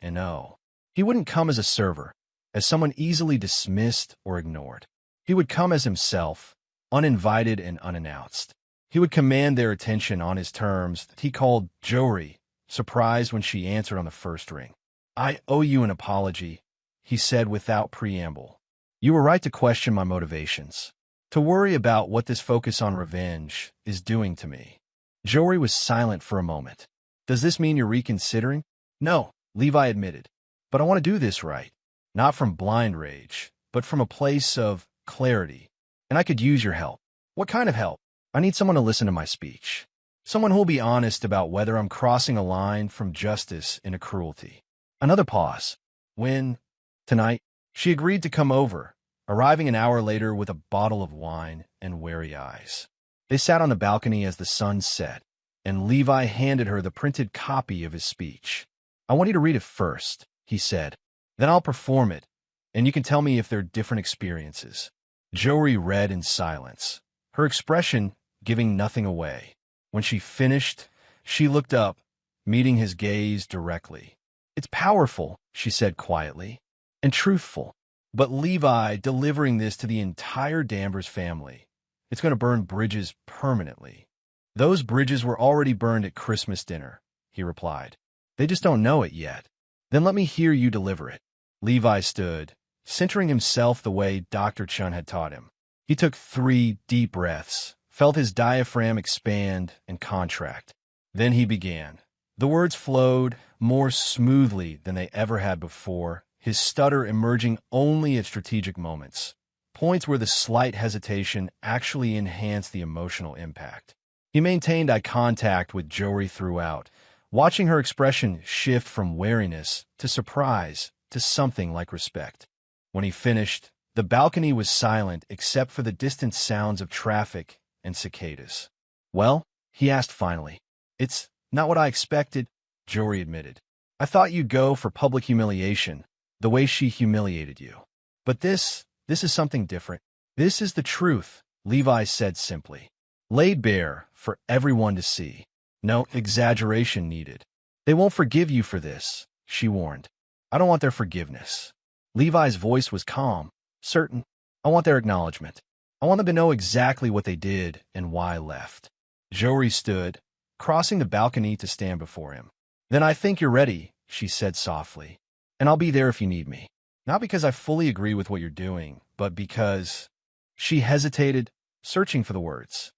And no, he wouldn't come as a server, as someone easily dismissed or ignored. He would come as himself, uninvited and unannounced. He would command their attention on his terms that he called Jory, surprised when she answered on the first ring. "I owe you an apology," he said without preamble. "You were right to question my motivations, to worry about what this focus on revenge is doing to me." Jory was silent for a moment. "Does this mean you're reconsidering?" "No," Levi admitted. "But I want to do this right. Not from blind rage, but from a place of clarity. And I could use your help." "What kind of help?" "I need someone to listen to my speech. Someone who'll be honest about whether I'm crossing a line from justice into cruelty." Another pause. "When?" "Tonight." She agreed to come over, arriving an hour later with a bottle of wine and wary eyes. They sat on the balcony as the sun set, and Levi handed her the printed copy of his speech. "I want you to read it first," he said. "Then I'll perform it, and you can tell me if they're different experiences." Jory read in silence, her expression giving nothing away. When she finished, she looked up, meeting his gaze directly. "It's powerful," she said quietly, "and truthful. But Levi, delivering this to the entire Danvers family, it's going to burn bridges permanently." "Those bridges were already burned at Christmas dinner," he replied. "They just don't know it yet." "Then let me hear you deliver it." Levi stood, centering himself the way Dr. Chun had taught him. He took 3 deep breaths, felt his diaphragm expand and contract. Then he began. The words flowed more smoothly than they ever had before, his stutter emerging only at strategic moments, points where the slight hesitation actually enhanced the emotional impact. He maintained eye contact with Jory throughout, watching her expression shift from wariness to surprise to something like respect. When he finished, the balcony was silent except for the distant sounds of traffic and cicadas. "Well?" he asked finally. "It's not what I expected," Jory admitted. "I thought you'd go for public humiliation, the way she humiliated you. But this is something different. This is the truth," Levi said simply. "Laid bare for everyone to see. No exaggeration needed. They won't forgive you for this," she warned. "I don't want their forgiveness." Levi's voice was calm, certain. "I want their acknowledgement. I want them to know exactly what they did and why I left." Jory stood, crossing the balcony to stand before him. "Then I think you're ready," she said softly. "And I'll be there if you need me. Not because I fully agree with what you're doing, but because—" She hesitated, searching for the words.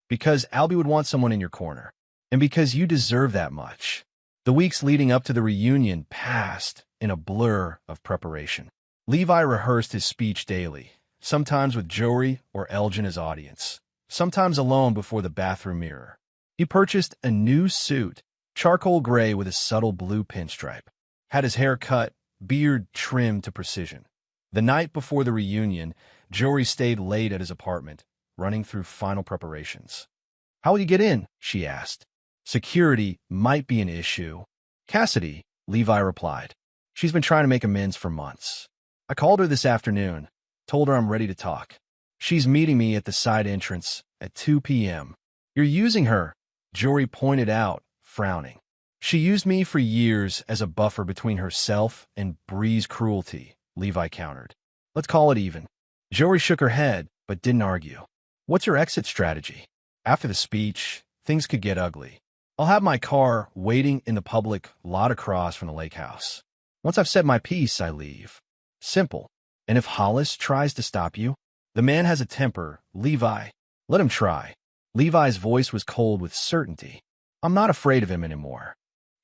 "Because Albie would want someone in your corner. And because you deserve that much." The weeks leading up to the reunion passed in a blur of preparation. Levi rehearsed his speech daily, sometimes with Jory or Elgin as audience, sometimes alone before the bathroom mirror. He purchased a new suit, charcoal gray with a subtle blue pinstripe. had his hair cut, beard trimmed to precision. The night before the reunion, Jory stayed late at his apartment, running through final preparations. "How will you get in?" she asked. "Security might be an issue." "Cassidy," Levi replied. "She's been trying to make amends for months. I called her this afternoon, told her I'm ready to talk. She's meeting me at the side entrance at 2 p.m. "You're using her," Jory pointed out, frowning. "She used me for years as a buffer between herself and Bree's cruelty," Levi countered. "Let's call it even." Jory shook her head, but didn't argue. "What's your exit strategy? After the speech, things could get ugly. I'll have my car waiting in the public lot across from the lake house. Once I've said my piece, I leave. Simple. And if Hollis tries to stop you, the man has a temper, Levi. Let him try." Levi's voice was cold with certainty. "I'm not afraid of him anymore."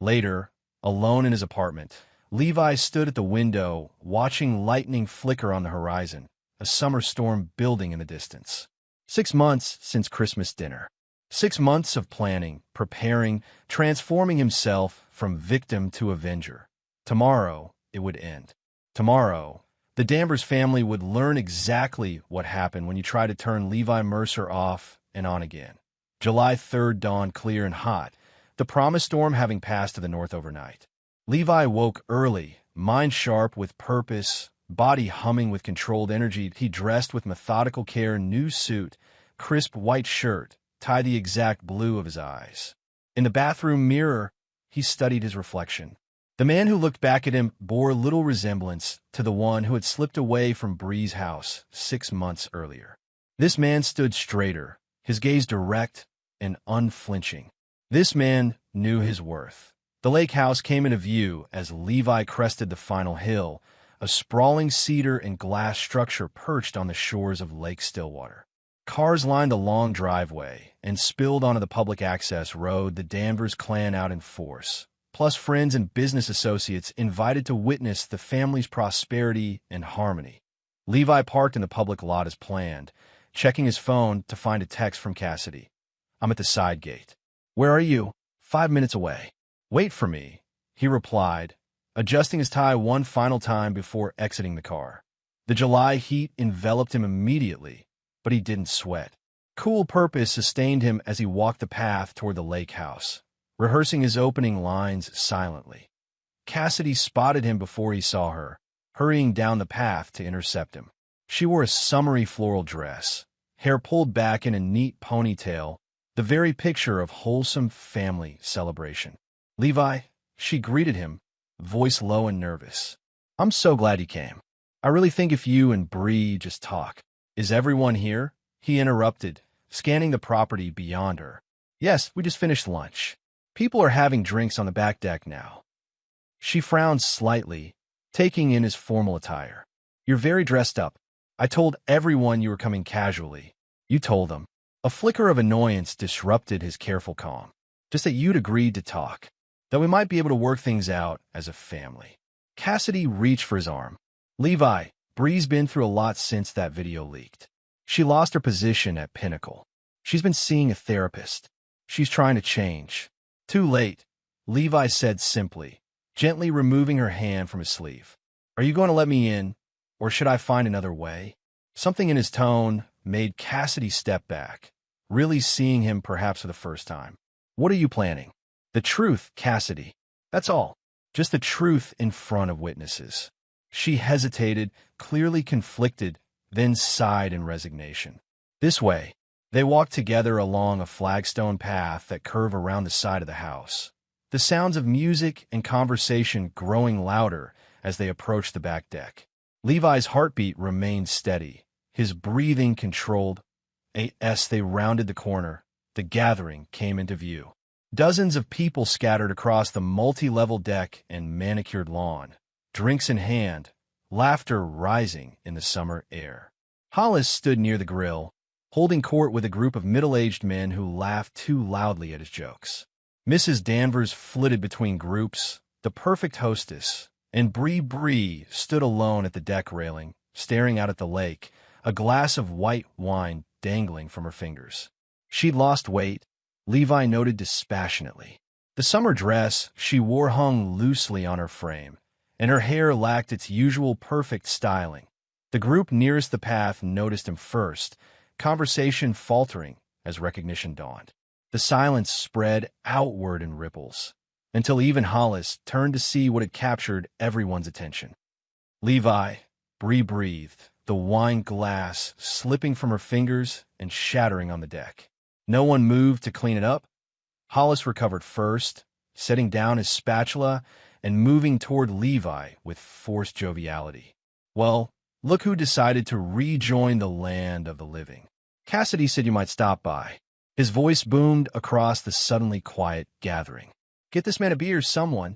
Later, alone in his apartment, Levi stood at the window, watching lightning flicker on the horizon, a summer storm building in the distance. 6 months since Christmas dinner. 6 months of planning, preparing, transforming himself from victim to avenger. Tomorrow, it would end. Tomorrow, the Danvers family would learn exactly what happened when you tried to turn Levi Mercer off and on again. July 3rd dawned clear and hot, the promised storm having passed to the north overnight. Levi woke early, mind sharp with purpose, body humming with controlled energy. He dressed with methodical care, new suit, crisp white shirt, tie the exact blue of his eyes. In the bathroom mirror, he studied his reflection. The man who looked back at him bore little resemblance to the one who had slipped away from Bree's house 6 months earlier. This man stood straighter, his gaze direct and unflinching. This man knew his worth. The lake house came into view as Levi crested the final hill, a sprawling cedar and glass structure perched on the shores of Lake Stillwater. Cars lined the long driveway and spilled onto the public access road, the Danvers clan out in force, plus friends and business associates invited to witness the family's prosperity and harmony. Levi parked in the public lot as planned, checking his phone to find a text from Cassidy. "I'm at the side gate." "Where are you?" "5 minutes away." "Wait for me," he replied, adjusting his tie one final time before exiting the car. The July heat enveloped him immediately, but he didn't sweat. Cool purpose sustained him as he walked the path toward the lake house, rehearsing his opening lines silently. Cassidy spotted him before he saw her, hurrying down the path to intercept him. She wore a summery floral dress, hair pulled back in a neat ponytail, the very picture of wholesome family celebration. "Levi," she greeted him, voice low and nervous. "I'm so glad you came. I really think if you and Bree just talk." "Is everyone here?" he interrupted, scanning the property beyond her. "Yes, we just finished lunch. People are having drinks on the back deck now." She frowned slightly, taking in his formal attire. "You're very dressed up. I told everyone you were coming casually." "You told them." A flicker of annoyance disrupted his careful calm. "Just that you'd agreed to talk. That we might be able to work things out as a family." Cassidy reached for his arm. "Levi, Bree's been through a lot since that video leaked. She lost her position at Pinnacle. She's been seeing a therapist. She's trying to change." "Too late," Levi said simply, gently removing her hand from his sleeve. "Are you going to let me in, or should I find another way?" Something in his tone made Cassidy step back, really seeing him perhaps for the first time. "What are you planning?" "The truth, Cassidy. That's all. Just the truth in front of witnesses." She hesitated, clearly conflicted, then sighed in resignation. "This way." They walked together along a flagstone path that curved around the side of the house, the sounds of music and conversation growing louder as they approached the back deck. Levi's heartbeat remained steady, his breathing controlled. As they rounded the corner, the gathering came into view. Dozens of people scattered across the multi-level deck and manicured lawn, drinks in hand, laughter rising in the summer air. Hollis stood near the grill, holding court with a group of middle-aged men who laughed too loudly at his jokes. Mrs. Danvers flitted between groups, the perfect hostess, and Bree stood alone at the deck railing, staring out at the lake, a glass of white wine dangling from her fingers. She'd lost weight, Levi noted dispassionately. The summer dress she wore hung loosely on her frame, and her hair lacked its usual perfect styling. The group nearest the path noticed him first, conversation faltering as recognition dawned. The silence spread outward in ripples, until even Hollis turned to see what had captured everyone's attention. Levi, Bree breathed, the wine glass slipping from her fingers and shattering on the deck. No one moved to clean it up. Hollis recovered first, setting down his spatula and moving toward Levi with forced joviality. Well, look who decided to rejoin the land of the living. Cassidy said you might stop by. His voice boomed across the suddenly quiet gathering. Get this man a beer, someone.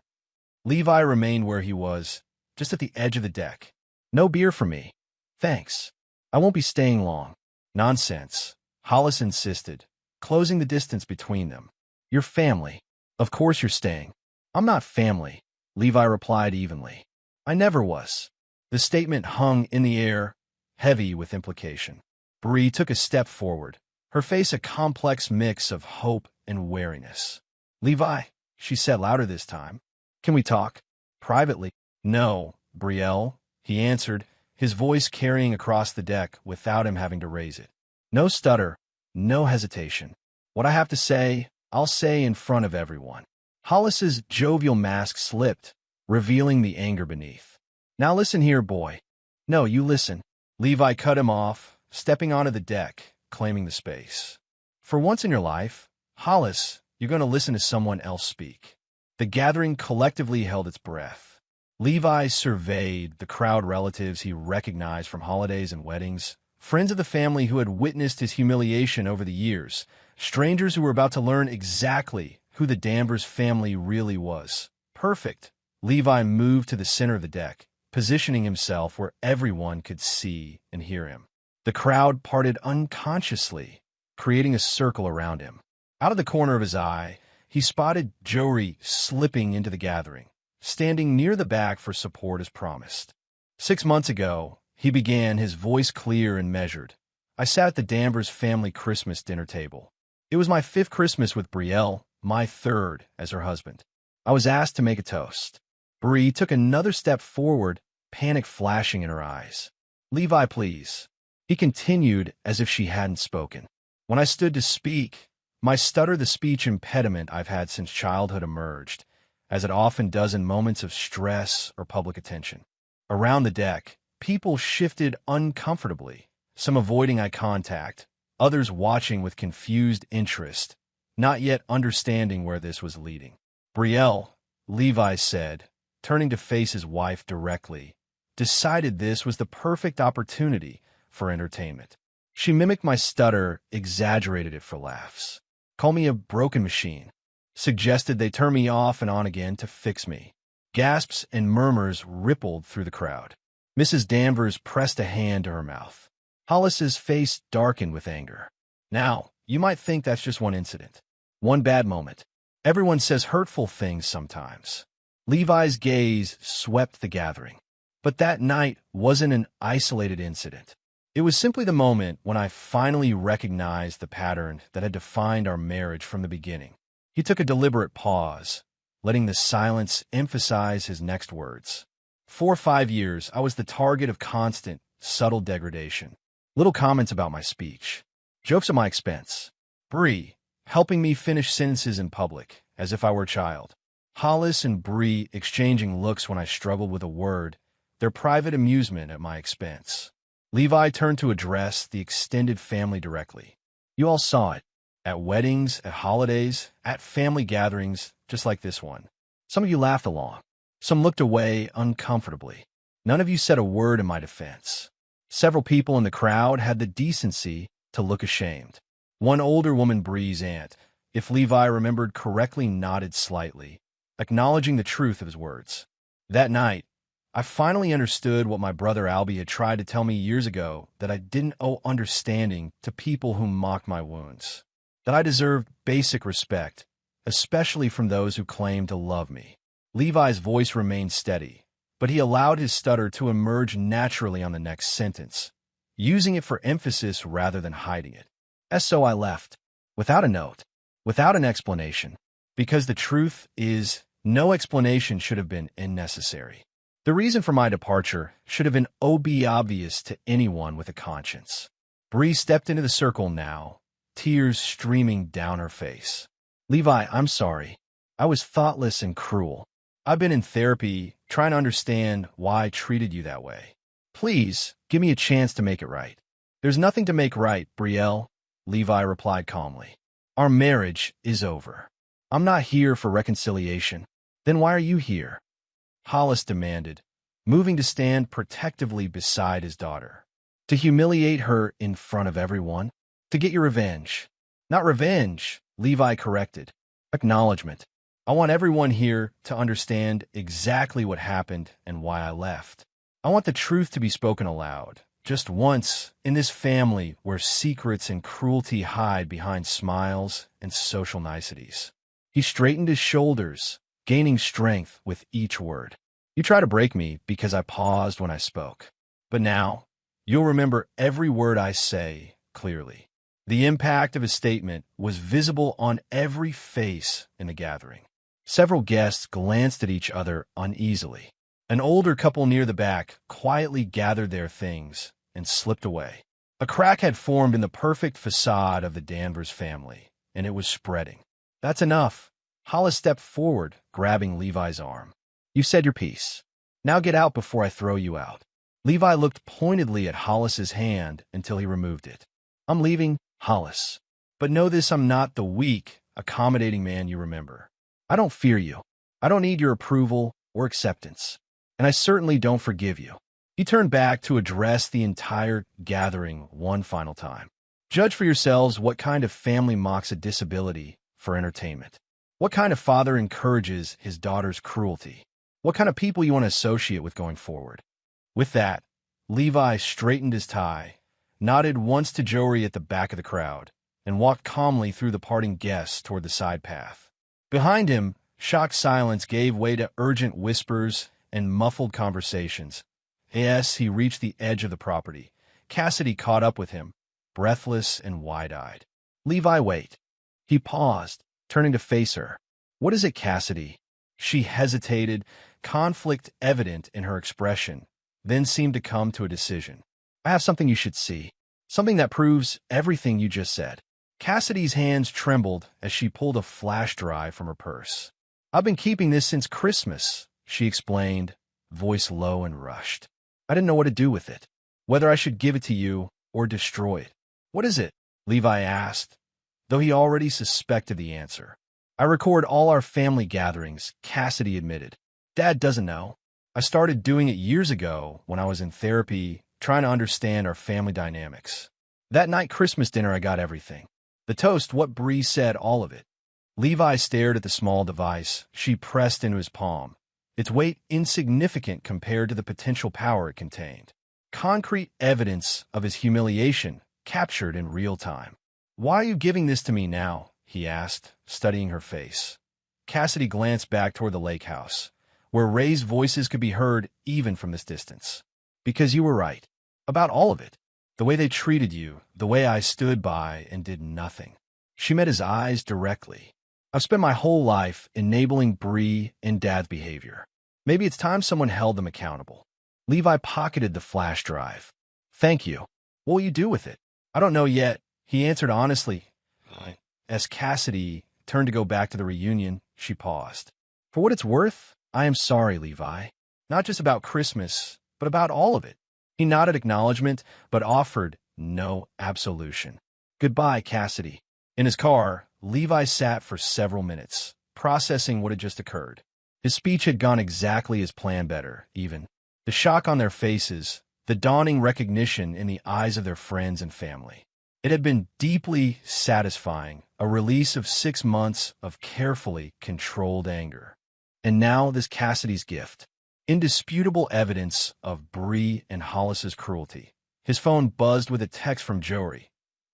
Levi remained where he was, just at the edge of the deck. No beer for me. Thanks. I won't be staying long. Nonsense. Hollis insisted, closing the distance between them. You're family. Of course you're staying. I'm not family, Levi replied evenly. I never was. The statement hung in the air, heavy with implication. Bree took a step forward, her face a complex mix of hope and wariness. Levi, she said louder this time. Can we talk? Privately? No, Brielle, he answered, his voice carrying across the deck without him having to raise it. No stutter, no hesitation. What I have to say, I'll say in front of everyone. Hollis's jovial mask slipped, revealing the anger beneath. Now listen here, boy. No, you listen. Levi cut him off, stepping onto the deck, claiming the space. For once in your life, Hollis, you're going to listen to someone else speak. The gathering collectively held its breath. Levi surveyed the crowd, relatives he recognized from holidays and weddings, friends of the family who had witnessed his humiliation over the years, strangers who were about to learn exactly who the Danvers family really was. Perfect. Levi moved to the center of the deck, positioning himself where everyone could see and hear him. The crowd parted unconsciously, creating a circle around him. Out of the corner of his eye, he spotted Jory slipping into the gathering, standing near the back for support as promised. 6 months ago, he began, his voice clear and measured. I sat at the Danvers family Christmas dinner table. It was my 5th Christmas with Brielle, my 3rd as her husband. I was asked to make a toast. Bree took another step forward, panic flashing in her eyes. Levi, please. He continued as if she hadn't spoken. When I stood to speak, my stutter, the speech impediment I've had since childhood, emerged, as it often does in moments of stress or public attention. Around the deck, people shifted uncomfortably, some avoiding eye contact, others watching with confused interest, not yet understanding where this was leading. Brielle, Levi said, turning to face his wife directly, decided this was the perfect opportunity for entertainment. She mimicked my stutter, exaggerated it for laughs. Call me a broken machine. Suggested they turn me off and on again to fix me. Gasps and murmurs rippled through the crowd. Mrs. Danvers pressed a hand to her mouth. Hollis's face darkened with anger. Now, you might think that's just one incident. One bad moment. Everyone says hurtful things sometimes. Levi's gaze swept the gathering. But that night wasn't an isolated incident. It was simply the moment when I finally recognized the pattern that had defined our marriage from the beginning. He took a deliberate pause, letting the silence emphasize his next words. For 5 years, I was the target of constant, subtle degradation. Little comments about my speech. Jokes at my expense. Bree, helping me finish sentences in public, as if I were a child. Hollis and Bree exchanging looks when I struggled with a word, their private amusement at my expense. Levi turned to address the extended family directly. You all saw it. At weddings, at holidays, at family gatherings, just like this one. Some of you laughed along. Some looked away uncomfortably. None of you said a word in my defense. Several people in the crowd had the decency to look ashamed. One older woman, Bree's aunt, if Levi remembered correctly, nodded slightly, acknowledging the truth of his words. That night, I finally understood what my brother Albie had tried to tell me years ago, that I didn't owe understanding to people who mocked my wounds. That I deserved basic respect, especially from those who claimed to love me. Levi's voice remained steady, but he allowed his stutter to emerge naturally on the next sentence, using it for emphasis rather than hiding it. So I left, without a note, without an explanation. Because the truth is, no explanation should have been unnecessary. The reason for my departure should have been obvious to anyone with a conscience. Bree stepped into the circle now, tears streaming down her face. Levi, I'm sorry. I was thoughtless and cruel. I've been in therapy, trying to understand why I treated you that way. Please, give me a chance to make it right. There's nothing to make right, Brielle, Levi replied calmly. Our marriage is over. I'm not here for reconciliation. Then why are you here? Hollis demanded, moving to stand protectively beside his daughter. To humiliate her in front of everyone? To get your revenge? Not revenge, Levi corrected. Acknowledgement. I want everyone here to understand exactly what happened and why I left. I want the truth to be spoken aloud, just once, in this family where secrets and cruelty hide behind smiles and social niceties. He straightened his shoulders, gaining strength with each word. You try to break me because I paused when I spoke. But now, you'll remember every word I say clearly. The impact of his statement was visible on every face in the gathering. Several guests glanced at each other uneasily. An older couple near the back quietly gathered their things and slipped away. A crack had formed in the perfect facade of the Danvers family, and it was spreading. That's enough. Hollis stepped forward, grabbing Levi's arm. You said your piece. Now get out before I throw you out. Levi looked pointedly at Hollis's hand until he removed it. I'm leaving, Hollis. But know this, I'm not the weak, accommodating man you remember. I don't fear you. I don't need your approval or acceptance. And I certainly don't forgive you. He turned back to address the entire gathering one final time. Judge for yourselves what kind of family mocks a disability for entertainment. What kind of father encourages his daughter's cruelty? What kind of people you want to associate with going forward? With that, Levi straightened his tie, nodded once to Jory at the back of the crowd, and walked calmly through the parting guests toward the side path. Behind him, shocked silence gave way to urgent whispers and muffled conversations. As he reached the edge of the property, Cassidy caught up with him, breathless and wide-eyed. Levi, wait. He paused, turning to face her. What is it, Cassidy? She hesitated, conflict evident in her expression, then seemed to come to a decision. I have something you should see. Something that proves everything you just said. Cassidy's hands trembled as she pulled a flash drive from her purse. I've been keeping this since Christmas, she explained, voice low and rushed. I didn't know what to do with it, whether I should give it to you or destroy it. What is it? Levi asked, though he already suspected the answer. I record all our family gatherings, Cassidy admitted. Dad doesn't know. I started doing it years ago when I was in therapy, trying to understand our family dynamics. That night Christmas dinner, I got everything. The toast, what Bree said, all of it. Levi stared at the small device she pressed into his palm, its weight insignificant compared to the potential power it contained. Concrete evidence of his humiliation captured in real time. Why are you giving this to me now? He asked, studying her face. Cassidy glanced back toward the lake house, where raised voices could be heard even from this distance. Because you were right. About all of it. The way they treated you, the way I stood by and did nothing. She met his eyes directly. I've spent my whole life enabling Bree and Dad's behavior. Maybe it's time someone held them accountable. Levi pocketed the flash drive. Thank you. What will you do with it? I don't know yet, he answered honestly. As Cassidy turned to go back to the reunion, she paused. For what it's worth, I am sorry, Levi. Not just about Christmas, but about all of it. He nodded acknowledgement, but offered no absolution. Goodbye, Cassidy. In his car, Levi sat for several minutes, processing what had just occurred. His speech had gone exactly as planned, better, even. The shock on their faces, the dawning recognition in the eyes of their friends and family. It had been deeply satisfying, a release of 6 months of carefully controlled anger. And now this Cassidy's gift. Indisputable evidence of Bree and Hollis's cruelty. His phone buzzed with a text from Jory.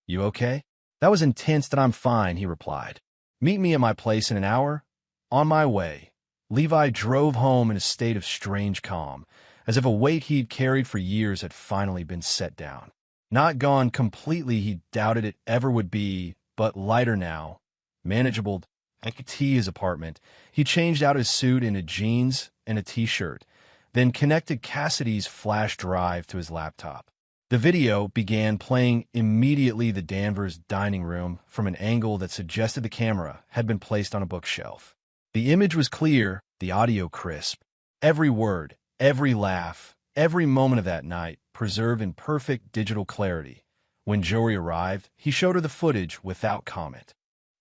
You okay? That was intense. That I'm fine, he replied. Meet me at my place in an hour? On my way. Levi drove home in a state of strange calm, as if a weight he'd carried for years had finally been set down. Not gone completely, he doubted it ever would be, but lighter now, manageable, to his apartment. He changed out his suit into jeans and a t-shirt, then connected Cassidy's flash drive to his laptop. The video began playing immediately the Danvers dining room from an angle that suggested the camera had been placed on a bookshelf. The image was clear, the audio crisp. Every word, every laugh, every moment of that night preserved in perfect digital clarity. When Jory arrived, he showed her the footage without comment.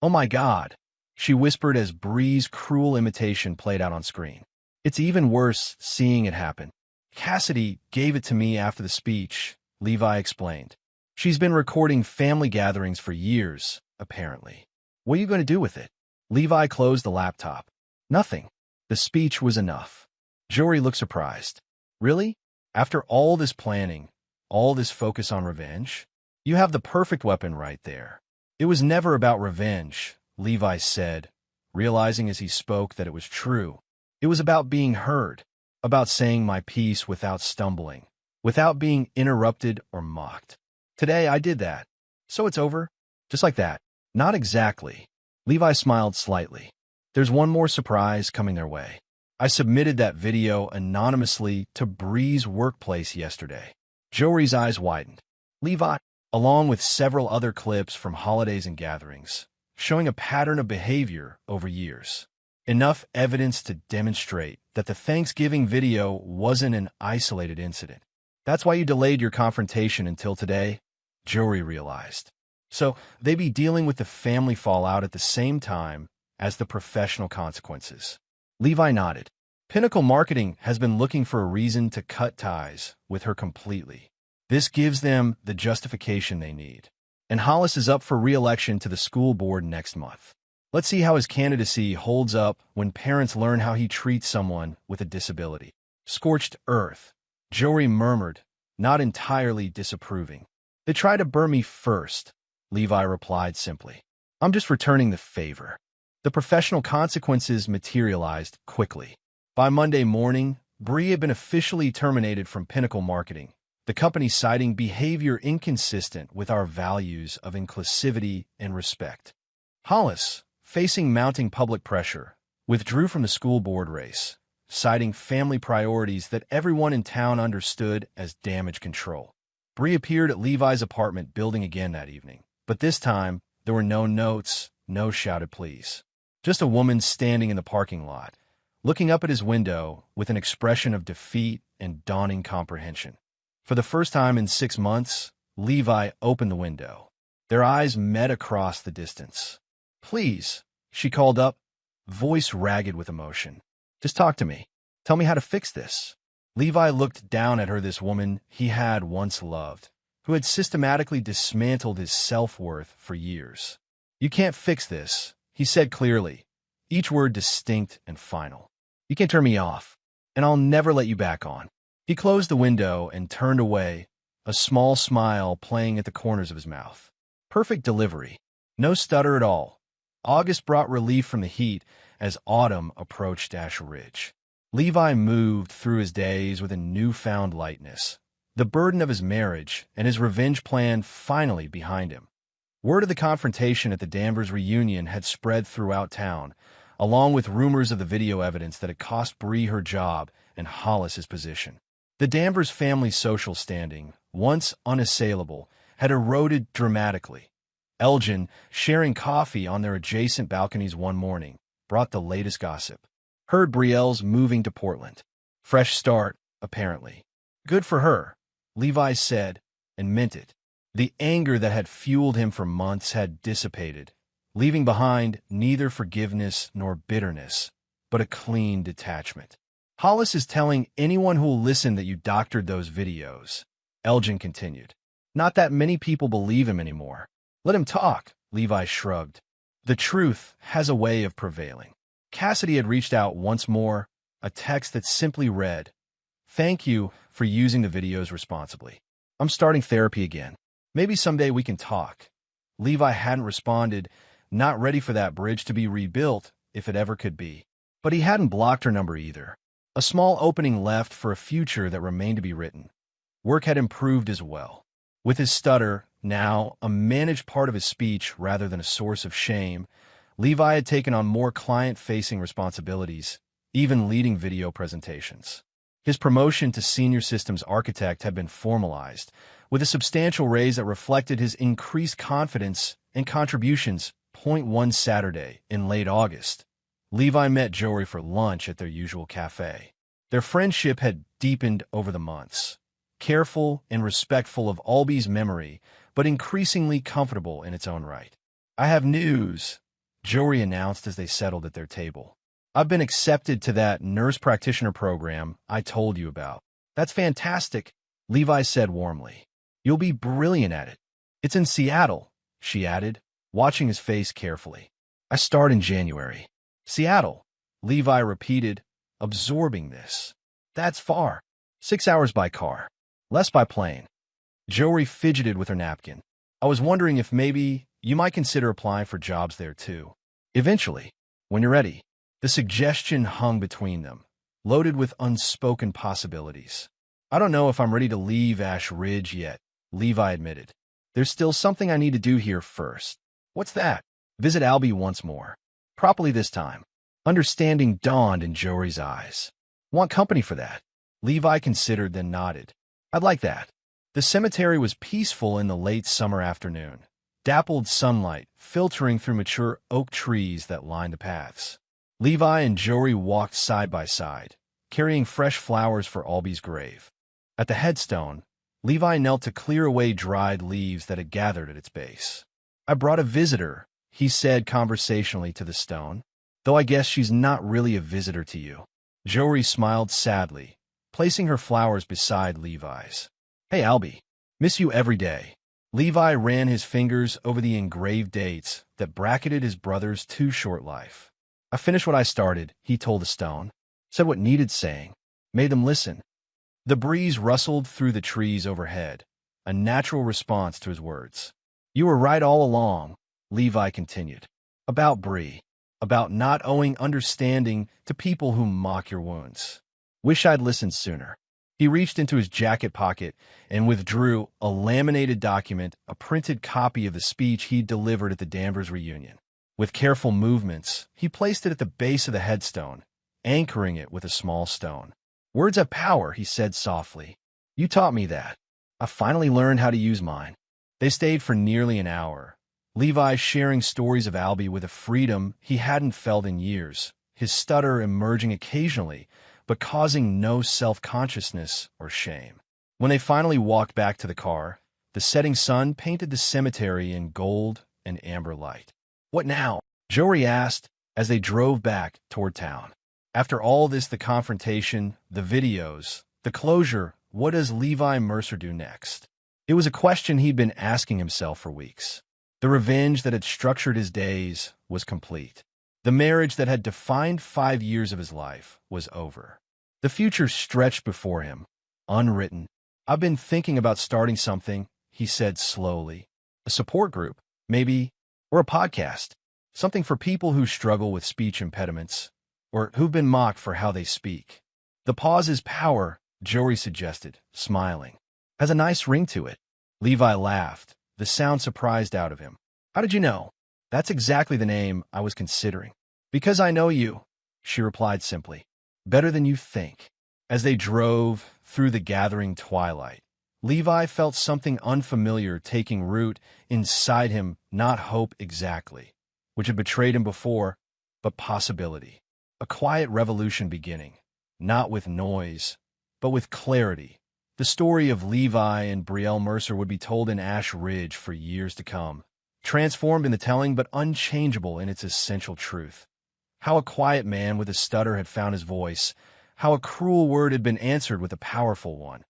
"Oh my God," she whispered as Bree's cruel imitation played out on screen. "It's even worse seeing it happen. Cassidy gave it to me after the speech," Levi explained. "She's been recording family gatherings for years, apparently. What are you going to do with it?" Levi closed the laptop. "Nothing. The speech was enough." Jory looked surprised. "Really? After all this planning, all this focus on revenge? You have the perfect weapon right there." "It was never about revenge," Levi said, realizing as he spoke that it was true. "It was about being heard, about saying my piece without stumbling, without being interrupted or mocked. Today I did that. So it's over? Just like that?" "Not exactly." Levi smiled slightly. "There's one more surprise coming their way. I submitted that video anonymously to Bree's workplace yesterday." Jory's eyes widened. "Levi," along with several other clips from holidays and gatherings, showing a pattern of behavior over years. Enough evidence to demonstrate that the Thanksgiving video wasn't an isolated incident. "That's why you delayed your confrontation until today," Jory realized. "So they be dealing with the family fallout at the same time as the professional consequences." Levi nodded. "Pinnacle Marketing has been looking for a reason to cut ties with her completely. This gives them the justification they need. And Hollis is up for re-election to the school board next month. Let's see how his candidacy holds up when parents learn how he treats someone with a disability." "Scorched earth," Jory murmured, not entirely disapproving. "They tried to burn me first," Levi replied simply. "I'm just returning the favor." The professional consequences materialized quickly. By Monday morning, Bree had been officially terminated from Pinnacle Marketing, the company citing behavior inconsistent with our values of inclusivity and respect. Hollis, facing mounting public pressure, withdrew from the school board race, citing family priorities that everyone in town understood as damage control. Bree appeared at Levi's apartment building again that evening, but this time there were no notes, no shouted pleas. Just a woman standing in the parking lot, looking up at his window with an expression of defeat and dawning comprehension. For the first time in 6 months, Levi opened the window. Their eyes met across the distance. "Please," she called up, voice ragged with emotion. "Just talk to me. Tell me how to fix this." Levi looked down at her, this woman he had once loved, who had systematically dismantled his self-worth for years. "You can't fix this," he said clearly, each word distinct and final. "You can't turn me off, and I'll never let you back on." He closed the window and turned away, a small smile playing at the corners of his mouth. Perfect delivery. No stutter at all. August brought relief from the heat as autumn approached Ash Ridge. Levi moved through his days with a newfound lightness, the burden of his marriage and his revenge plan finally behind him. Word of the confrontation at the Danvers reunion had spread throughout town, along with rumors of the video evidence that had cost Bree her job and Hollis his position. The Danvers family's social standing, once unassailable, had eroded dramatically. Elgin, sharing coffee on their adjacent balconies one morning, brought the latest gossip. Heard Brielle's moving to Portland. Fresh start, apparently. "Good for her," Levi said, and meant it. The anger that had fueled him for months had dissipated, leaving behind neither forgiveness nor bitterness, but a clean detachment. "Hollis is telling anyone who will listen that you doctored those videos," Elgin continued. "Not that many people believe him anymore." "Let him talk," Levi shrugged. "The truth has a way of prevailing." Cassidy had reached out once more, a text that simply read, "Thank you for using the videos responsibly. I'm starting therapy again. Maybe someday we can talk." Levi hadn't responded, not ready for that bridge to be rebuilt, if it ever could be. But he hadn't blocked her number either. A small opening left for a future that remained to be written. Work had improved as well. With his stutter, now a managed part of his speech rather than a source of shame, Levi had taken on more client-facing responsibilities, even leading video presentations. His promotion to senior systems architect had been formalized, with a substantial raise that reflected his increased confidence and contributions. One Saturday, in late August, Levi met Jory for lunch at their usual cafe. Their friendship had deepened over the months, careful and respectful of Albie's memory, but increasingly comfortable in its own right. "I have news," Jory announced as they settled at their table. "I've been accepted to that nurse practitioner program I told you about." "That's fantastic," Levi said warmly. "You'll be brilliant at it." "It's in Seattle," she added, watching his face carefully. "I start in January." "Seattle," Levi repeated, absorbing this. "That's far. 6 hours by car. Less by plane." Jory fidgeted with her napkin. "I was wondering if maybe you might consider applying for jobs there too. Eventually, when you're ready." The suggestion hung between them, loaded with unspoken possibilities. "I don't know if I'm ready to leave Ash Ridge yet," Levi admitted. "There's still something I need to do here first." "What's that?" "Visit Albie once more. Properly this time." Understanding dawned in Jory's eyes. "Want company for that?" Levi considered, then nodded. "I'd like that." The cemetery was peaceful in the late summer afternoon, dappled sunlight filtering through mature oak trees that lined the paths. Levi and Jory walked side by side, carrying fresh flowers for Albie's grave. At the headstone, Levi knelt to clear away dried leaves that had gathered at its base. "I brought a visitor," he said conversationally to the stone, "though I guess she's not really a visitor to you." Jory smiled sadly, placing her flowers beside Levi's. "Hey, Albie. Miss you every day." Levi ran his fingers over the engraved dates that bracketed his brother's too short life. "I finished what I started," he told the stone, said what needed saying, made them listen. The breeze rustled through the trees overhead, a natural response to his words. "You were right all along," Levi continued. "About Bree. About not owing understanding to people who mock your wounds. Wish I'd listened sooner." He reached into his jacket pocket and withdrew a laminated document, a printed copy of the speech he'd delivered at the Danvers reunion. With careful movements, he placed it at the base of the headstone, anchoring it with a small stone. "Words have power," he said softly. "You taught me that. I finally learned how to use mine." They stayed for nearly an hour, Levi sharing stories of Albie with a freedom he hadn't felt in years, his stutter emerging occasionally, but causing no self-consciousness or shame. When they finally walked back to the car, the setting sun painted the cemetery in gold and amber light. "What now?" Jory asked as they drove back toward town. After all this, the confrontation, the videos, the closure, what does Levi Mercer do next? It was a question he'd been asking himself for weeks. The revenge that had structured his days was complete. The marriage that had defined 5 years of his life was over. The future stretched before him, unwritten. "I've been thinking about starting something," he said slowly. "A support group, maybe, or a podcast. Something for people who struggle with speech impediments, or who've been mocked for how they speak." "The pause is power," Jory suggested, smiling. "Has a nice ring to it." Levi laughed, the sound surprised out of him. "How did you know?" "That's exactly the name I was considering." "Because I know you," she replied simply. "Better than you think." As they drove through the gathering twilight, Levi felt something unfamiliar taking root inside him, not hope exactly, which had betrayed him before, but possibility. A quiet revolution beginning, not with noise, but with clarity. The story of Levi and Brielle Mercer would be told in Ash Ridge for years to come, transformed in the telling but unchangeable in its essential truth. How a quiet man with a stutter had found his voice, how a cruel word had been answered with a powerful one.